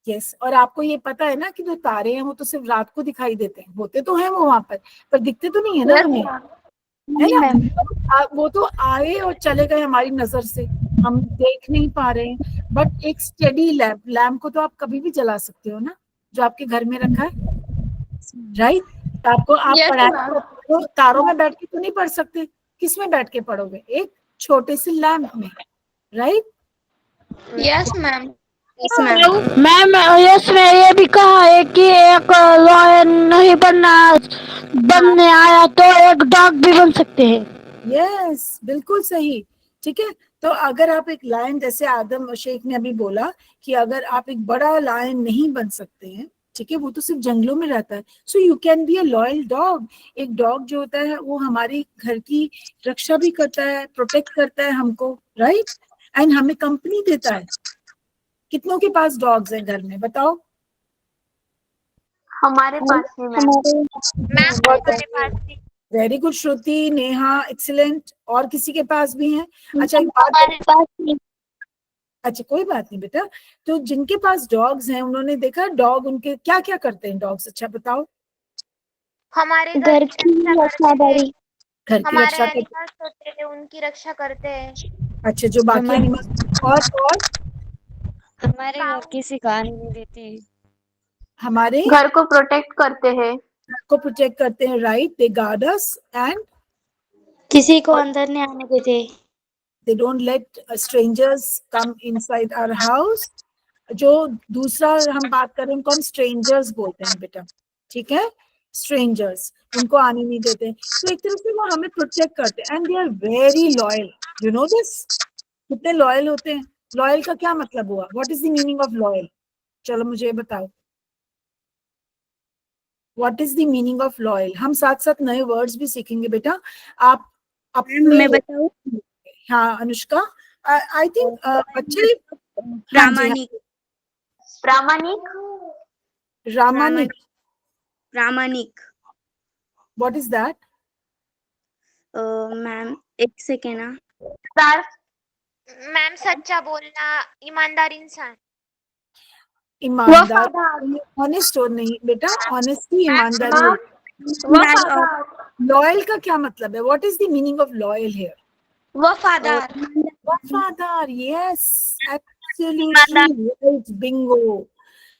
यस। और आपको ये पता है ना कि जो तारे हैं वो तो सिर्फ रात को दिखाई देते हैं, होते तो हैं वो वहां पर दिखते तो नहीं है ना यस हमें, मैम। है नहीं ना। मैम। वो तो आए और चले गए हमारी नजर से, हम देख नहीं पा रहे हैं। बट एक स्टेडी लैम्प, लैम्प को तो आप कभी भी जला सकते हो ना, जो आपके घर में रखा है, राइट। आपको आप यस पढ़ाई मैम। करते हो, तारों में बैठ के तो नहीं पढ़ सकते, किस में बैठ के पढ़ोगे, एक छोटे से लैम्प में, right. Yes ma'am. Yes ma'am. Ma'am इसमें ये भी कहा है कि एक लॉयर नहीं बनने आया तो एक डॉग भी बन सकते हैं। यस, बिल्कुल सही। ठीक है, तो अगर आप एक लायन, जैसे आदम शेख ने अभी बोला कि अगर आप एक बड़ा लायन नहीं बन सकते हैं, ठीक है, वो तो सिर्फ जंगलों में रहता है, so you can be a loyal dog. एक डॉग जो होता है वो हमारी घर की रक्षा भी करता है, प्रोटेक्ट करता है हमको, राइट, एंड हमें कंपनी देता है। कितनों के पास डॉग्स हैं घर में, बताओ। हमारे पास भी मैम। मैम हमारे पास भी। वेरी गुड श्रुति, नेहा, एक्सीलेंट। और किसी के पास भी है? अच्छा, एक बात, हमारे पास नहीं। अच्छा कोई बात नहीं बेटा। तो जिनके पास डॉग्स हैं उन्होंने देखा डॉग उनके क्या क्या करते हैं डॉग्स, अच्छा बताओ। हमारे घर घर की की रक्षा करते हैं, वफादारी। घर की हमारे रक्षा करते, एनिमल्स होते हैं उनकी रक्षा करते हैं। अच्छा जो बाकी हमारे एनिमल्स, और हमारे घर काऊ की सिखाने नहीं देते। हमारे घर को प्रोटेक्ट करते हैं। घर को प्रोटेक्ट करते हैं, right, they guard us and किसी को अंदर नहीं आने देते। They don't let strangers come inside our house. जो दूसरा हम बात करें उनको हम स्ट्रेंजर्स बोलते हैं बेटा, ठीक है, स्ट्रेंजर्स, उनको आने नहीं देते। तो एक तरह से वो हमें प्रोटेक्ट करते हैं and they are very loyal, you know this. कितने लॉयल होते हैं। लॉयल का क्या मतलब हुआ, what is the meaning of loyal, चलो मुझे बताओ, what is the meaning of loyal. हम साथ साथ नए वर्ड्स भी सीखेंगे बेटा, आप अपने, मैं बताऊँ? हाँ अनुष्का, आई थिंक बच्चे, हाँ जी हाँ, प्रामाणिक। प्रामाणिक। रामानिक, प्रामाणिक। What is that. मैम एक सेकेंड ना। स्टार। मैम सच्चा बोलना, ईमानदार इंसान। ईमानदार, वफादार। ऑनेस्ट हो, नहीं बेटा, ऑनेस्टी ईमानदारी मैम होती है। वफादार। लॉयल का क्या मतलब है, what is the meaning of loyal here. वफादार। वफादार, यस, एब्सोल्युटली राइट, बिंगो।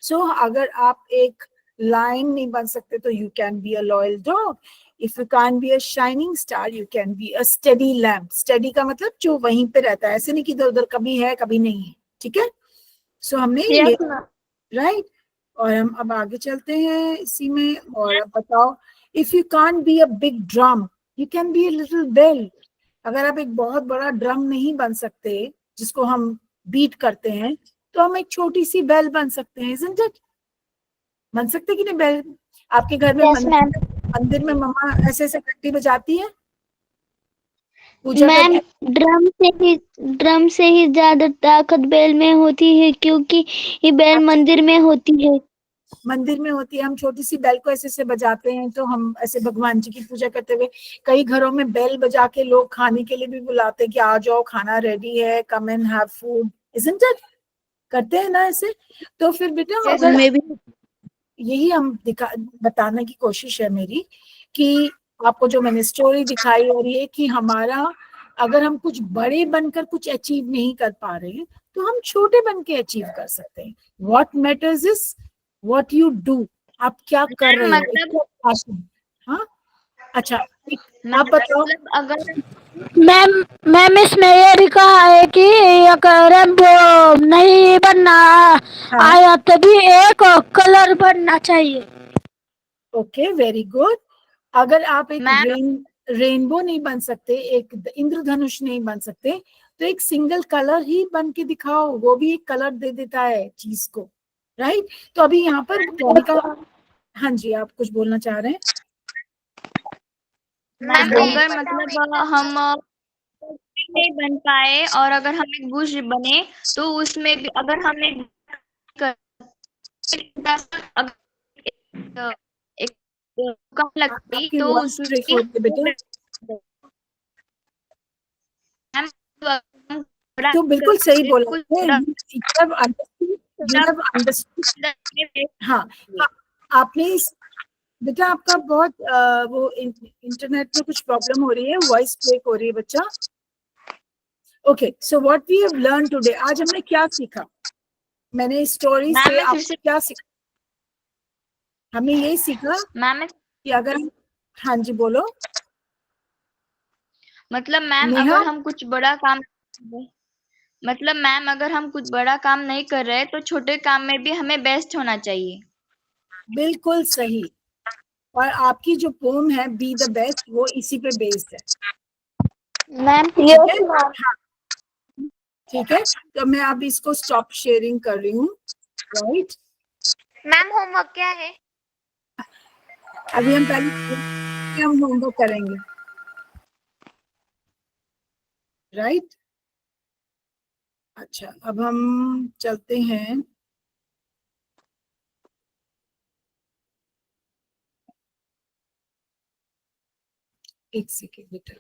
सो अगर आप एक लाइन नहीं बन सकते तो you can be a loyal dog. If you can be a shining star you can be a steady lamp. Steady का मतलब जो वहीं पे रहता है, ऐसे नहीं कि इधर उधर कभी है कभी नहीं है, ठीक है। सो हमने ये, यस मैम। राइट। और हम अब आगे चलते हैं इसी में, और अब बताओ, if you can't be a big drum you can be a little bell. अगर आप एक बहुत बड़ा ड्रम नहीं बन सकते जिसको हम बीट करते हैं, तो हम एक छोटी सी बेल बन सकते हैं, isn't it? बन सकते कि नहीं बेल। आपके घर में यस मैम। मंदिर में मम्मा ऐसे ऐसे घंटी बजाती है पूजा मैम करती ड्रम से ही ज्यादा ताकत बेल में होती है, क्योंकि ये बेल है, मंदिर में होती है। मंदिर में होती है। हम छोटी सी बेल को ऐसे ऐसे बजाते हैं तो हम ऐसे भगवान जी की पूजा करते हुए, कई घरों में बेल बजा के लोग खाने के लिए भी बुलाते हैं कि आ जाओ खाना रेडी है, come and have food, isn't it, करते हैं ना ऐसे। तो फिर बेटा अगर मैं भी यही हम बताने की कोशिश है मेरी, कि आपको जो मैंने स्टोरी दिखाई और ये कि हमारा, अगर हम कुछ बड़े बनकर कुछ अचीव नहीं कर पा रहे हैं तो हम छोटे बन के अचीव कर सकते हैं। What matters is what you do, आप क्या कर रहे हो, मतलब पैशन। हाँ, अच्छा, आप बताओ। मतलब अगर मैम मैम इसमें ये भी कहा है कि अगर रेनबो नहीं बनना हाँ, आया तभी एक कलर बनना चाहिए। Okay, very good. अगर आप एक मैम रेनबो नहीं बन सकते, एक इंद्रधनुष नहीं बन सकते, तो एक सिंगल कलर ही बन के दिखाओ, वो भी एक कलर दे देता है चीज को, राइट। तो अभी यहाँ पर कहने का, हाँ जी आप कुछ बोलना चाह रहे हैं, कुछ मैम मैम मैं बोलना। एक अगर बताऊं, एक मतलब बताऊं। हम नहीं बन पाए और अगर हम एक बुश बने तो उसमें भी अगर हम एक अगर एक कम लगती आपकी तो वॉइस ब्रेक हो रही है बेटा। मैम तो बिल्कुल सही बोला बिल्कुल आपने। You have understood। हाँ, आपने बेटा आपका बहुत वो इंटरनेट में कुछ प्रॉब्लम हो रही है, वॉइस ब्रेक हो रही है बच्चा। Okay, so what we have learn today, आज हमने क्या सीखा? मैंने इस स्टोरी से मैम आपको क्या सीखा? हमने यही सीखा मैम कि अगर, हाँ जी बोलो मतलब मैम नेहा। अगर हम कुछ बड़ा काम मतलब मैम अगर हम कुछ बड़ा काम नहीं कर रहे तो छोटे काम में भी हमें बेस्ट होना चाहिए। बिल्कुल सही। और आपकी जो पोम है बी द बेस्ट, वो इसी पे बेस्ड है। मैम ठीक है, हाँ, ठीक है। तो मैं अब इसको स्टॉप शेयरिंग कर रही हूँ, राइट। मैम होमवर्क क्या है? अभी हम होमवर्क करेंगे, राइट। अच्छा, अब हम चलते हैं। एक सेकेंड बेटा।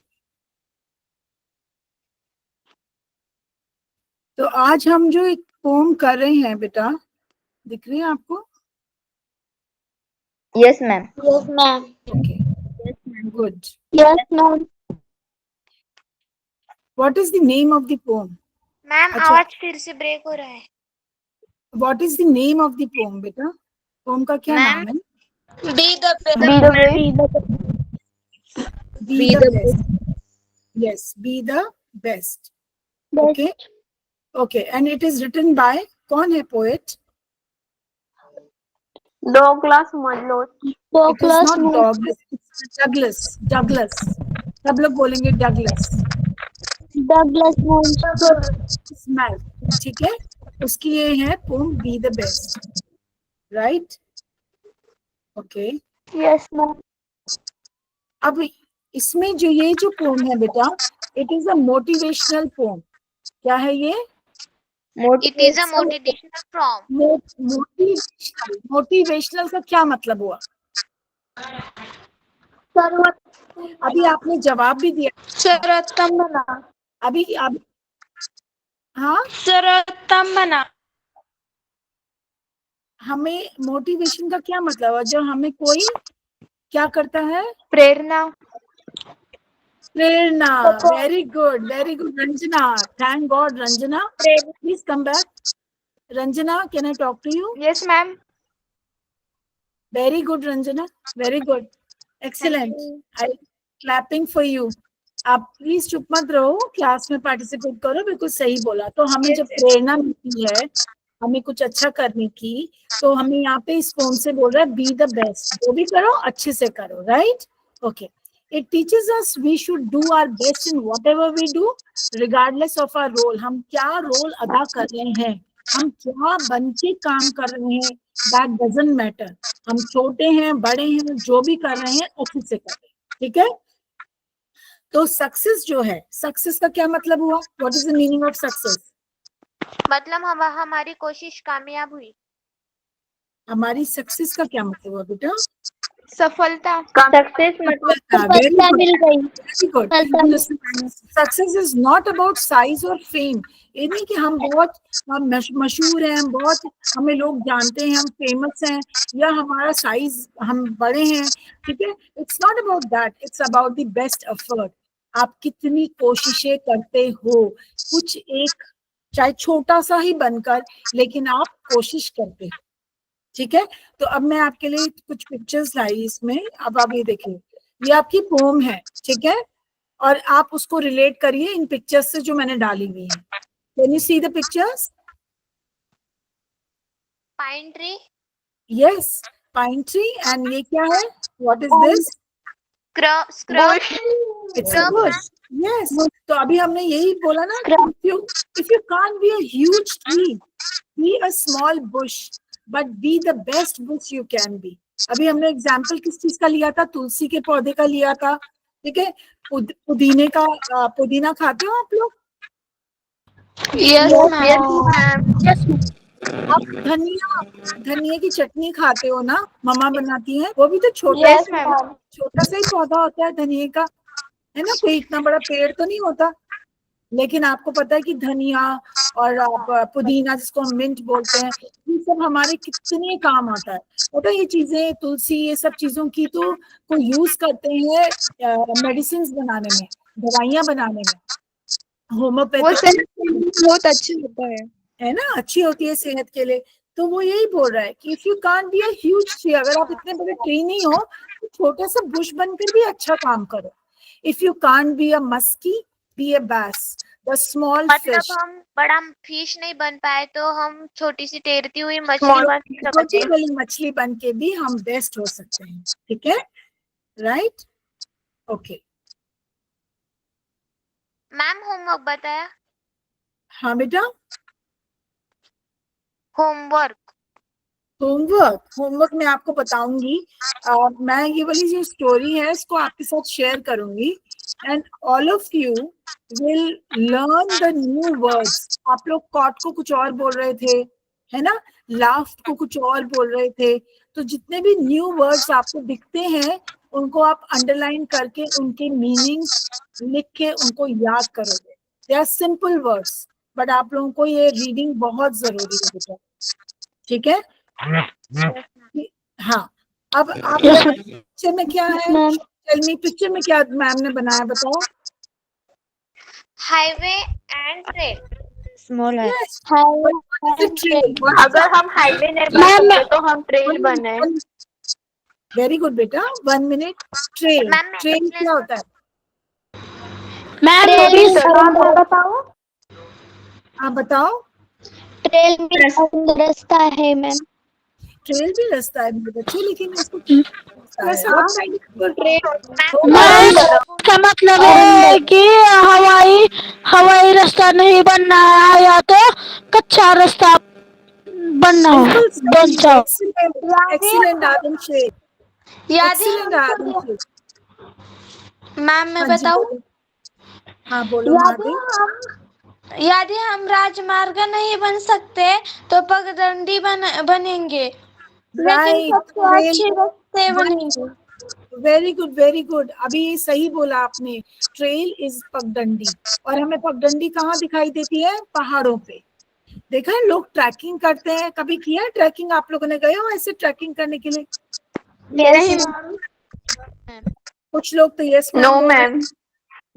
तो आज हम जो एक पोम कर रहे हैं बेटा, दिख रही है आपको? Yes ma'am. Yes ma'am. Okay, good. Yes ma'am. What is the name of the pome? Ma'am अच्छा, आवाज फिर से ब्रेक हो रहा है। What is the name of the pome बेटा? पोम का क्या मैम नाम है? Be the Be the best. Yes, be the best. Okay. Okay, and it is written by, कौन है poet? Douglas Mudlow. It is not Douglas, it's Douglas. Douglas. सब लोग बोलेंगे Douglas. डगलस Smith, ठीक है। उसकी ये है poem Be the Best, right? Okay. Yes ma'am. अब इसमें जो ये जो poem है बेटा, it is a motivational poem. क्या है ये? It is a motivational from. Motivational का क्या मतलब हुआ? अभी आपने जवाब भी दिया। सर्वोत्तम बना। अभी हाँ, सर्वोत्तम बना। हमें मोटिवेशन का क्या मतलब है? जब हमें कोई क्या करता है? Prerna. Prerna. Very good Ranjana. Thank God Ranjana. Please come back. Ranjana, can I talk to you? Yes ma'am. Very good Ranjana, very good, excellent. I clapping for you. आप प्लीज चुप मत रहो, क्लास में पार्टिसिपेट करो। बिल्कुल सही बोला। तो हमें जब प्रेरणा मिलती है हमें कुछ अच्छा करने की, तो हमें यहाँ पे इस पोम से बोल रहा है बी द बेस्ट, जो भी करो अच्छे से करो, right. Okay, it teaches us we should do our best in whatever we do regardless of our role. हम क्या रोल अदा कर रहे हैं, हम क्या बन के काम कर रहे हैं, दैट डजंट मैटर। हम छोटे हैं बड़े हैं, जो भी कर रहे हैं अच्छे से कर रहे हैं, ठीक है। तो सक्सेस जो है, सक्सेस का क्या मतलब हुआ? What is the meaning of success? मतलब हमारी कोशिश कामयाब हुई। हमारी सक्सेस का क्या मतलब हुआ बेटा? सफलता। सक्सेस मतलब सफलता मिल गई। Very good. Success is not about size और फेम। ये नहीं कि हम बहुत मशहूर हैं, हम बहुत, हमें लोग जानते हैं, हम फेमस हैं, या हमारा साइज हम बड़े हैं, ठीक है। It's not about that, it's about the best effort. आप कितनी कोशिशें करते हो, कुछ एक चाहे छोटा सा ही बनकर, लेकिन आप कोशिश करते हो, ठीक है। तो अब मैं आपके लिए कुछ पिक्चर्स लाई इसमें। अब आप ये देखिए, ये आपकी पोम है, ठीक है, और आप उसको रिलेट करिए इन पिक्चर्स से जो मैंने डाली हुई है। Can you see the pictures? Pine tree. Yes, pine tree. And ये क्या है? What is this? Scrub. It's a bush. Yes, तो अभी हमने यही बोला ना, if you can't be a huge tree, be a small Bush, but B the best Bush you can B. अभी हमने एग्जाम्पल किस चीज का लिया था? तुलसी के पौधे का लिया था, ठीक है। पुदीने का, पुदीना खाते हो आप लोग? Yes ma'am. आप धनिया की चटनी खाते हो ना, मम्मा बनाती है, वो भी तो छोटा यस मैम। छोटा सा ही पौधा होता है धनिया का, है ना, कोई इतना बड़ा पेड़ तो नहीं होता। लेकिन आपको पता है कि धनिया और आप पुदीना जिसको हम मिंट बोलते हैं, ये सब हमारे कितने काम आता है। पता है ये चीजें, तुलसी, ये सब चीजों की तो को यूज करते हैं मेडिसिन बनाने में, दवाइयां बनाने में, वो होम्योपैथिक, सेहत के लिए बहुत अच्छा होता है ना, अच्छी होती है सेहत के लिए। तो वो यही बोल रहा है कि if you can't be a huge tree, अगर आप इतने बड़े ट्री नहीं हो तो छोटा सा बुश बनकर भी अच्छा काम करो। If you can't be a muskie, be a bass, the small मतलब फिश। हम बड़ा फिश नहीं बन पाए तो हम छोटी सी तैरती हुई मछली बन सकते छोटी हैं। वाली मछली बन के भी हम बेस्ट हो सकते हैं, ठीक है, राइट, ओके। मैम होमवर्क बताया। हाँ बेटा, होमवर्क। होमवर्क मैं आपको बताऊंगी। मैं ये वाली जो स्टोरी है इसको आपके साथ शेयर करूंगी, and all of you will learn the new words. आप लोग कॉट को कुछ और बोल रहे थे, है ना, लाफ्ट को कुछ और बोल रहे थे, तो जितने भी न्यू वर्ड्स आपको दिखते हैं उनको आप अंडरलाइन करके उनके मीनिंग्स लिख के उनको याद करोगे। They are simple words, but आप लोगों को ये रीडिंग बहुत जरूरी है बेटा, ठीक है। हाँ, अब आप यस पिक्चर में क्या है, मैम। टेल मी, पिक्चर में क्या मैम ने बनाया बताओ। Highway and train. स्मॉल है। यस, हाईवे अगर हम हाईवे नहीं बन सकते तो हम ट्रेन बने। वेरी गुड बेटा, 1 मिनट। ट्रेन, मैम मैं ट्रेन क्या एक्सप्लेन होता है? मैम ट्रेन बताओ। आप बताओ। ट्रेन भी रास्ता है मैम। ट्रेन भी रास्ता है मेरे बच्चे, लेकिन इसको रास्ता है। What kind of ma'am ma'am train? इसका मतलब है कि हवाई रास्ता नहीं बनना है, या तो कच्चा रास्ता बनना है, बिल्कुल बन सही, जाओ। एक्सीलेंट, एक्सीलेंट आदम शेख, यदि एक्सीलेंट हम आदम शेख। मैम मैं हाँ जी बताऊं, बोलो, हाँ बोलो यदि महादेव। हम यदि हम राजमार्ग नहीं बन सकते तो पगडंडी बनेंगे, लेकिन राइट, सबसे ट्रेन, अच्छे रास्ते बनेंगे। वेरी गुड वेरी गुड, अभी सही बोला आपने। ट्रेल इज पगडंडी, और हमें पगडंडी कहाँ दिखाई देती है? पहाड़ों पे। देखा है लोग ट्रैकिंग करते हैं, कभी किया है ट्रैकिंग? आप लोगों ने गए हो ऐसे ट्रैकिंग करने के लिए? नहीं मैम। कुछ लोग तो यस नो मैम बोल रहे हैं, मैम।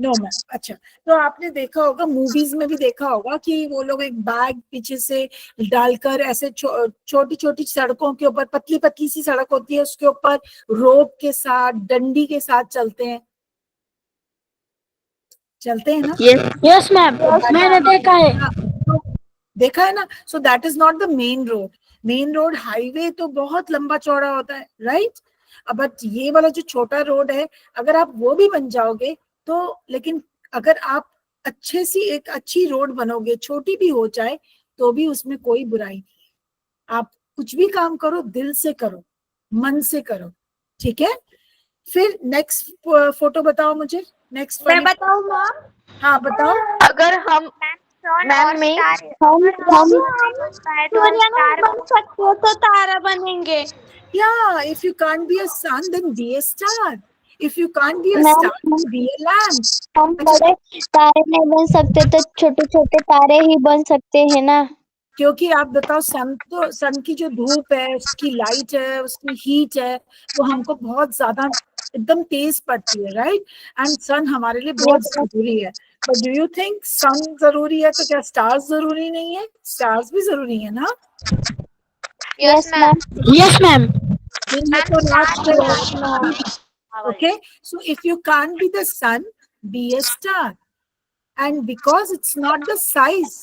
No ma'am. अच्छा, तो आपने देखा होगा, मूवीज में भी देखा होगा कि वो लोग एक बैग पीछे से डालकर ऐसे छोटी छोटी सड़कों के ऊपर, पतली पतली सी सड़क होती है, उसके ऊपर रोप के साथ, डंडी के साथ चलते हैं, चलते हैं ना। यस मैम, मैंने देखा है। हाँ, तो देखा है ना। So that is not the main road. Main road, highway तो बहुत लंबा चौड़ा होता है, राइट। बट ये वाला जो छोटा रोड है, अगर आप वो भी बन जाओगे तो, लेकिन अगर आप अच्छे सी एक अच्छी रोड बनोगे, छोटी भी हो जाए तो भी उसमें कोई बुराई नहीं है। आप कुछ भी काम करो, दिल से करो, मन से करो, ठीक है। फिर नेक्स्ट फोटो बताओ मुझे, नेक्स्ट मैं वाली। बताऊं मैम, हाँ बताओ। अगर हम सन मैम और मैं स्टार, हम अगर हम यदि नहीं हम बन पाए तो सूर्य नहीं स्टार बन सकते तो तारा बनेंगे। Yeah, if you can't be a sun, then be a star. If you can't be a ma'am, star, then be a lamp. हम अच्छा, बड़े तारे नहीं बन सकते तो छोटे छोटे तारे ही बन सकते हैं ना। क्योंकि आप बताओ, सन तो, सन की जो धूप है, उसकी लाइट है, उसकी हीट है, वो हमको बहुत ज्यादा एकदम तेज पड़ती है, राइट। एंड सन हमारे लिए बहुत जरूरी है। बट डू यू थिंक सन जरूरी है तो क्या स्टार्स जरूरी नहीं है? स्टार्स भी जरूरी है ना। Yes yes ma'am. Ma'am. Yes ma'am. दिन है मैम तो रात स्टार है। Okay, so if you can't be the sun, be a star. And because it's not the size,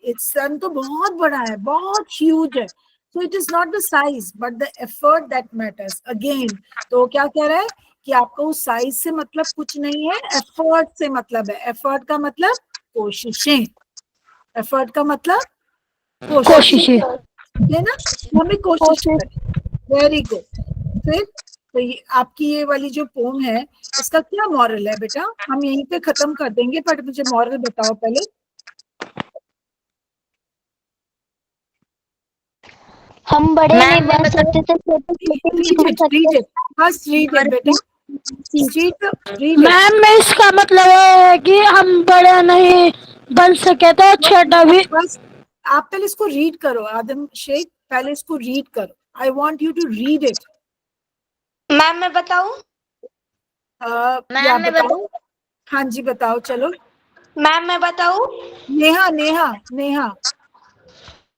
it's sun तो बहुत बड़ा है, बहुत huge है, so it is not the size but the effort that matters again। तो क्या कह रहा है कि आपको उस साइज से मतलब कुछ नहीं है, एफर्ट से मतलब है। एफर्ट का मतलब कोशिशें, एफर्ट का मतलब कोशिश, कोशिशें। है ना, हमें कोशिश करें। Very good. फिर तो ये आपकी ये वाली जो पोम है, इसका क्या मॉरल है बेटा? हम यहीं पे खत्म कर देंगे, पर मुझे मॉरल बताओ पहले। हम बड़े मैम, नहीं मैं बन बता- सकते तो छोटे छोटे ही read बन it, सकते read it. First read it, बेटा. Read it. मैम इसका मतलब है कि हम बड़े नहीं बन सके तो छोटा भी। बस आप पहले इसको रीड करो, आदम शेख, पहले इसको रीड करो. I want you to read it. Ma'am मैं बताऊं? या मैं बताओ. हाँ जी बताओ, चलो. मैम मैं बताऊं? Neha Neha Neha.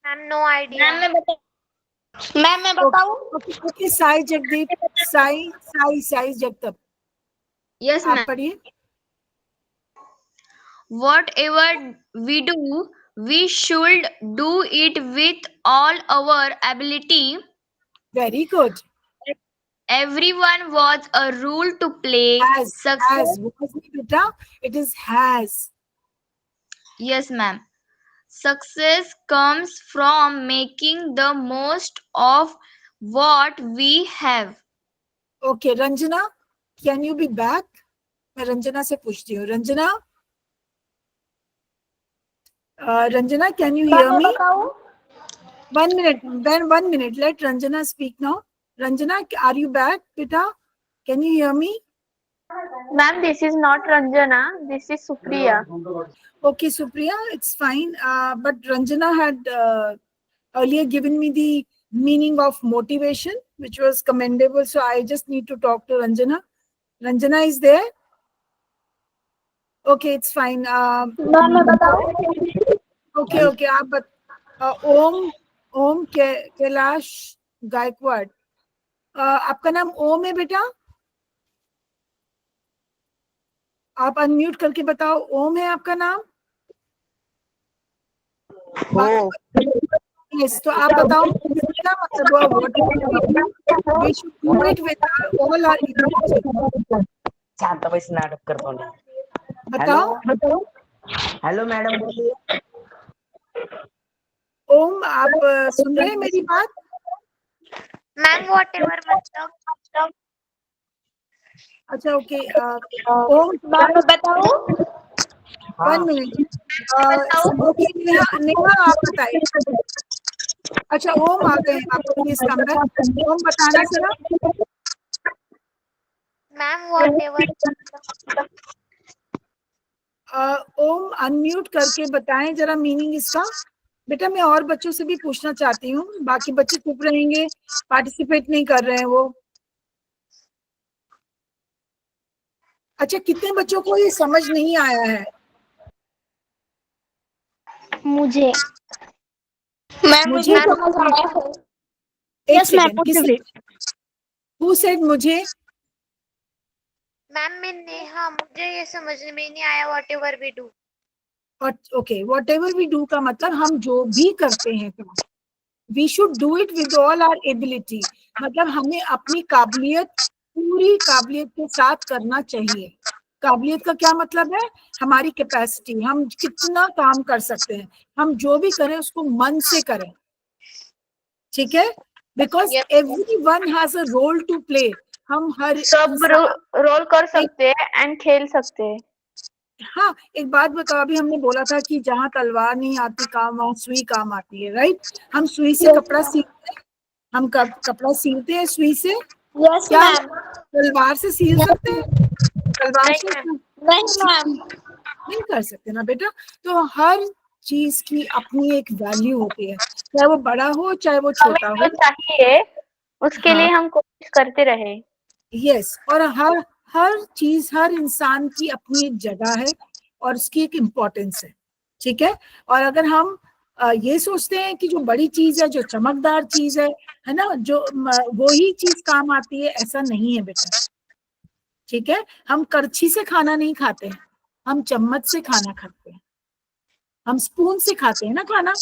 Ma'am no idea. Ma'am मैं बताऊं? ओके, साई जगदीप, साई साई साई जगदीप, Yes, आप ma'am. पढ़िए. Whatever we do, we should do it with all our ability. Very good. Everyone was a rule to play. Has Success. was नहीं बेटा, it is has. Yes, ma'am. Success comes from making the most of what we have. Okay Ranjana, can you be back? मैं रंजना से पूछती हूँ. Ranjana, Ranjana, can you hear मी? बताऊं? 1 minute, then 1 minute. Let Ranjana speak now. Ranjana, are you back, beta? Can you hear me? Ma'am, this is not Ranjana. This is Supriya. Okay, Supriya, it's fine. But Ranjana had earlier given me the meaning of motivation, which was commendable. So I just need to talk to Ranjana. Ranjana is there? Okay, it's fine. Ma'am मैं बताऊं? Okay, okay. आप ओम कैलाश गायकवाड़. आपका नाम ओम है बेटा? आप unmute करके बताओ. ओम है आपका नाम? यस. तो आप बताओ क्या मतलब हुआ? What we should do it with all our ability. शांत वैसे नाटक करतो ना. बताओ. हेलो मैडम बोलिए. ओम, आप सुन रहे हैं मेरी बात? मैम वॉट एवर मतलब. अच्छा, ओके. ओम, मैम मैं बताऊं? 1 मिनट. ओके नेहा, आप बताइए. अच्छा, ओम आ गए. आप प्लीज कम बैक. ओम बताना जरा. Ma'am whatever. Om unmute करके बताएं जरा मीनिंग इसका. बेटा मैं और बच्चों से भी पूछना चाहती हूँ. बाकी बच्चे चुप रहेंगे, पार्टिसिपेट नहीं कर रहे हैं वो. अच्छा, कितने बच्चों को ये समझ नहीं आया है? मुझे मैम मुझे मुझे समझ आया है. एक Yes, ma'am, सेकंड. किसने? Who said मुझे? मैम मैं नेहा, मुझे ये समझ में नहीं आया whatever we do. Okay, whatever we do का मतलब हम जो भी करते हैं काम, we should do it with all our ability. मतलब हमें अपनी काबिलियत, पूरी काबिलियत के साथ करना चाहिए. काबिलियत का क्या मतलब है? हमारी कैपेसिटी, हम कितना काम कर सकते हैं. हम जो भी करें उसको मन से करें. ठीक है? Because everyone has a role to play. हम हर सब रोल कर सकते हैं एंड खेल सकते हैं. हाँ, एक बात बताओ. अभी हमने बोला था कि जहाँ तलवार नहीं आती काम, वहाँ सुई काम आती है. राइट? हम सुई से कपड़ा सीलते हैं. हम कपड़ा सीलते हैं सुई से. यस क्या मैम. तलवार से सील सकते हैं? तलवार से नहीं मैम. नहीं कर सकते ना बेटा. तो हर चीज की अपनी एक वैल्यू होती है, चाहे वो बड़ा हो चाहे वो छोटा हमें हो. जो चाहिए उसके लिए हम कोशिश करते रहे. यस. और हर चीज, हर इंसान की अपनी एक जगह है और उसकी एक इम्पोर्टेंस है. ठीक है? और अगर हम ये सोचते हैं कि जो बड़ी चीज है, जो चमकदार चीज है ना, जो वो ही चीज काम आती है, ऐसा नहीं है बेटा. ठीक है? हम करछी से खाना नहीं खाते हैं, हम चम्मच से खाना खाते हैं. हम स्पून से खाते हैं ना खाना.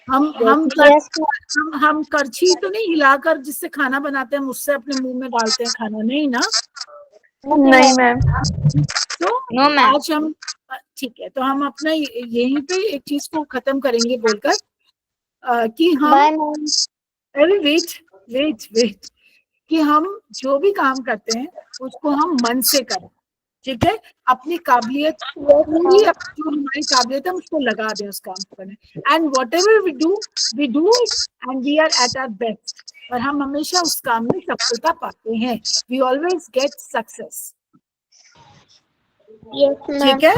हम करछी तो नहीं हिलाकर जिससे खाना बनाते हैं, हम उससे अपने मुंह में डालते हैं खाना, नहीं ना. नहीं मैम. तो No, ma'am. आज हम ठीक है, तो हम अपना यहीं पे एक चीज को खत्म करेंगे बोलकर कि हम बाय मैम. अरे वेट कि हम जो भी काम करते हैं उसको हम मन से करें. ठीक है, अपनी काबिलियत पूरी, जो हमारी काबिलियत है उसको लगा दे उस काम को करने। And whatever we do it and we are at our best, और हम हमेशा उस काम में सफलता पाते हैं। We always get success. ठीक है,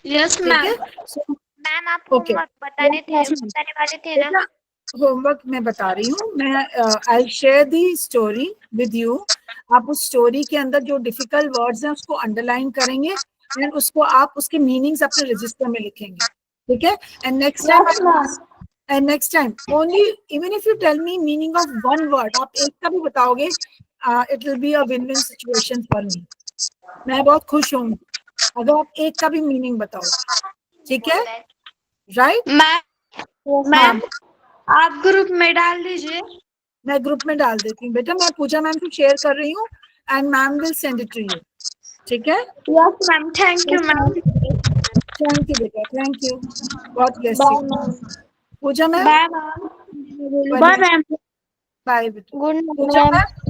यस ठीक मैम। है। So, मैम आप Okay. बताने Yes, ma'am. बताने वाले थे ना? होमवर्क मैं बता रही हूँ, मैं I share the story with you. आप उस स्टोरी के अंदर जो डिफिकल्ट वर्ड्स हैं उसको अंडरलाइन करेंगे एंड उसको आप उसके मीनिंग्स अपने रजिस्टर में लिखेंगे, ठीक है। And next time only even if you tell me meaning of one word, आप एक का भी बताओगे, it will be a win win situation for me. मैं बहुत खुश हूँ अगर आप एक का भी मीनिंग बताओ, ठीक है, राइट। मैम आप ग्रुप में डाल दीजिए। मैं ग्रुप में डाल देती हूँ बेटा, मैं पूजा मैम से शेयर कर रही हूँ and ma'am will send it to you, ठीक है। Yes ma'am, thank you ma'am. Thank you बेटा, thank you, God bless you. Pooja ma'am, bye ma'am. Bye ma'am. Bye बेटा। Good night Pooja ma'am. Ma'am,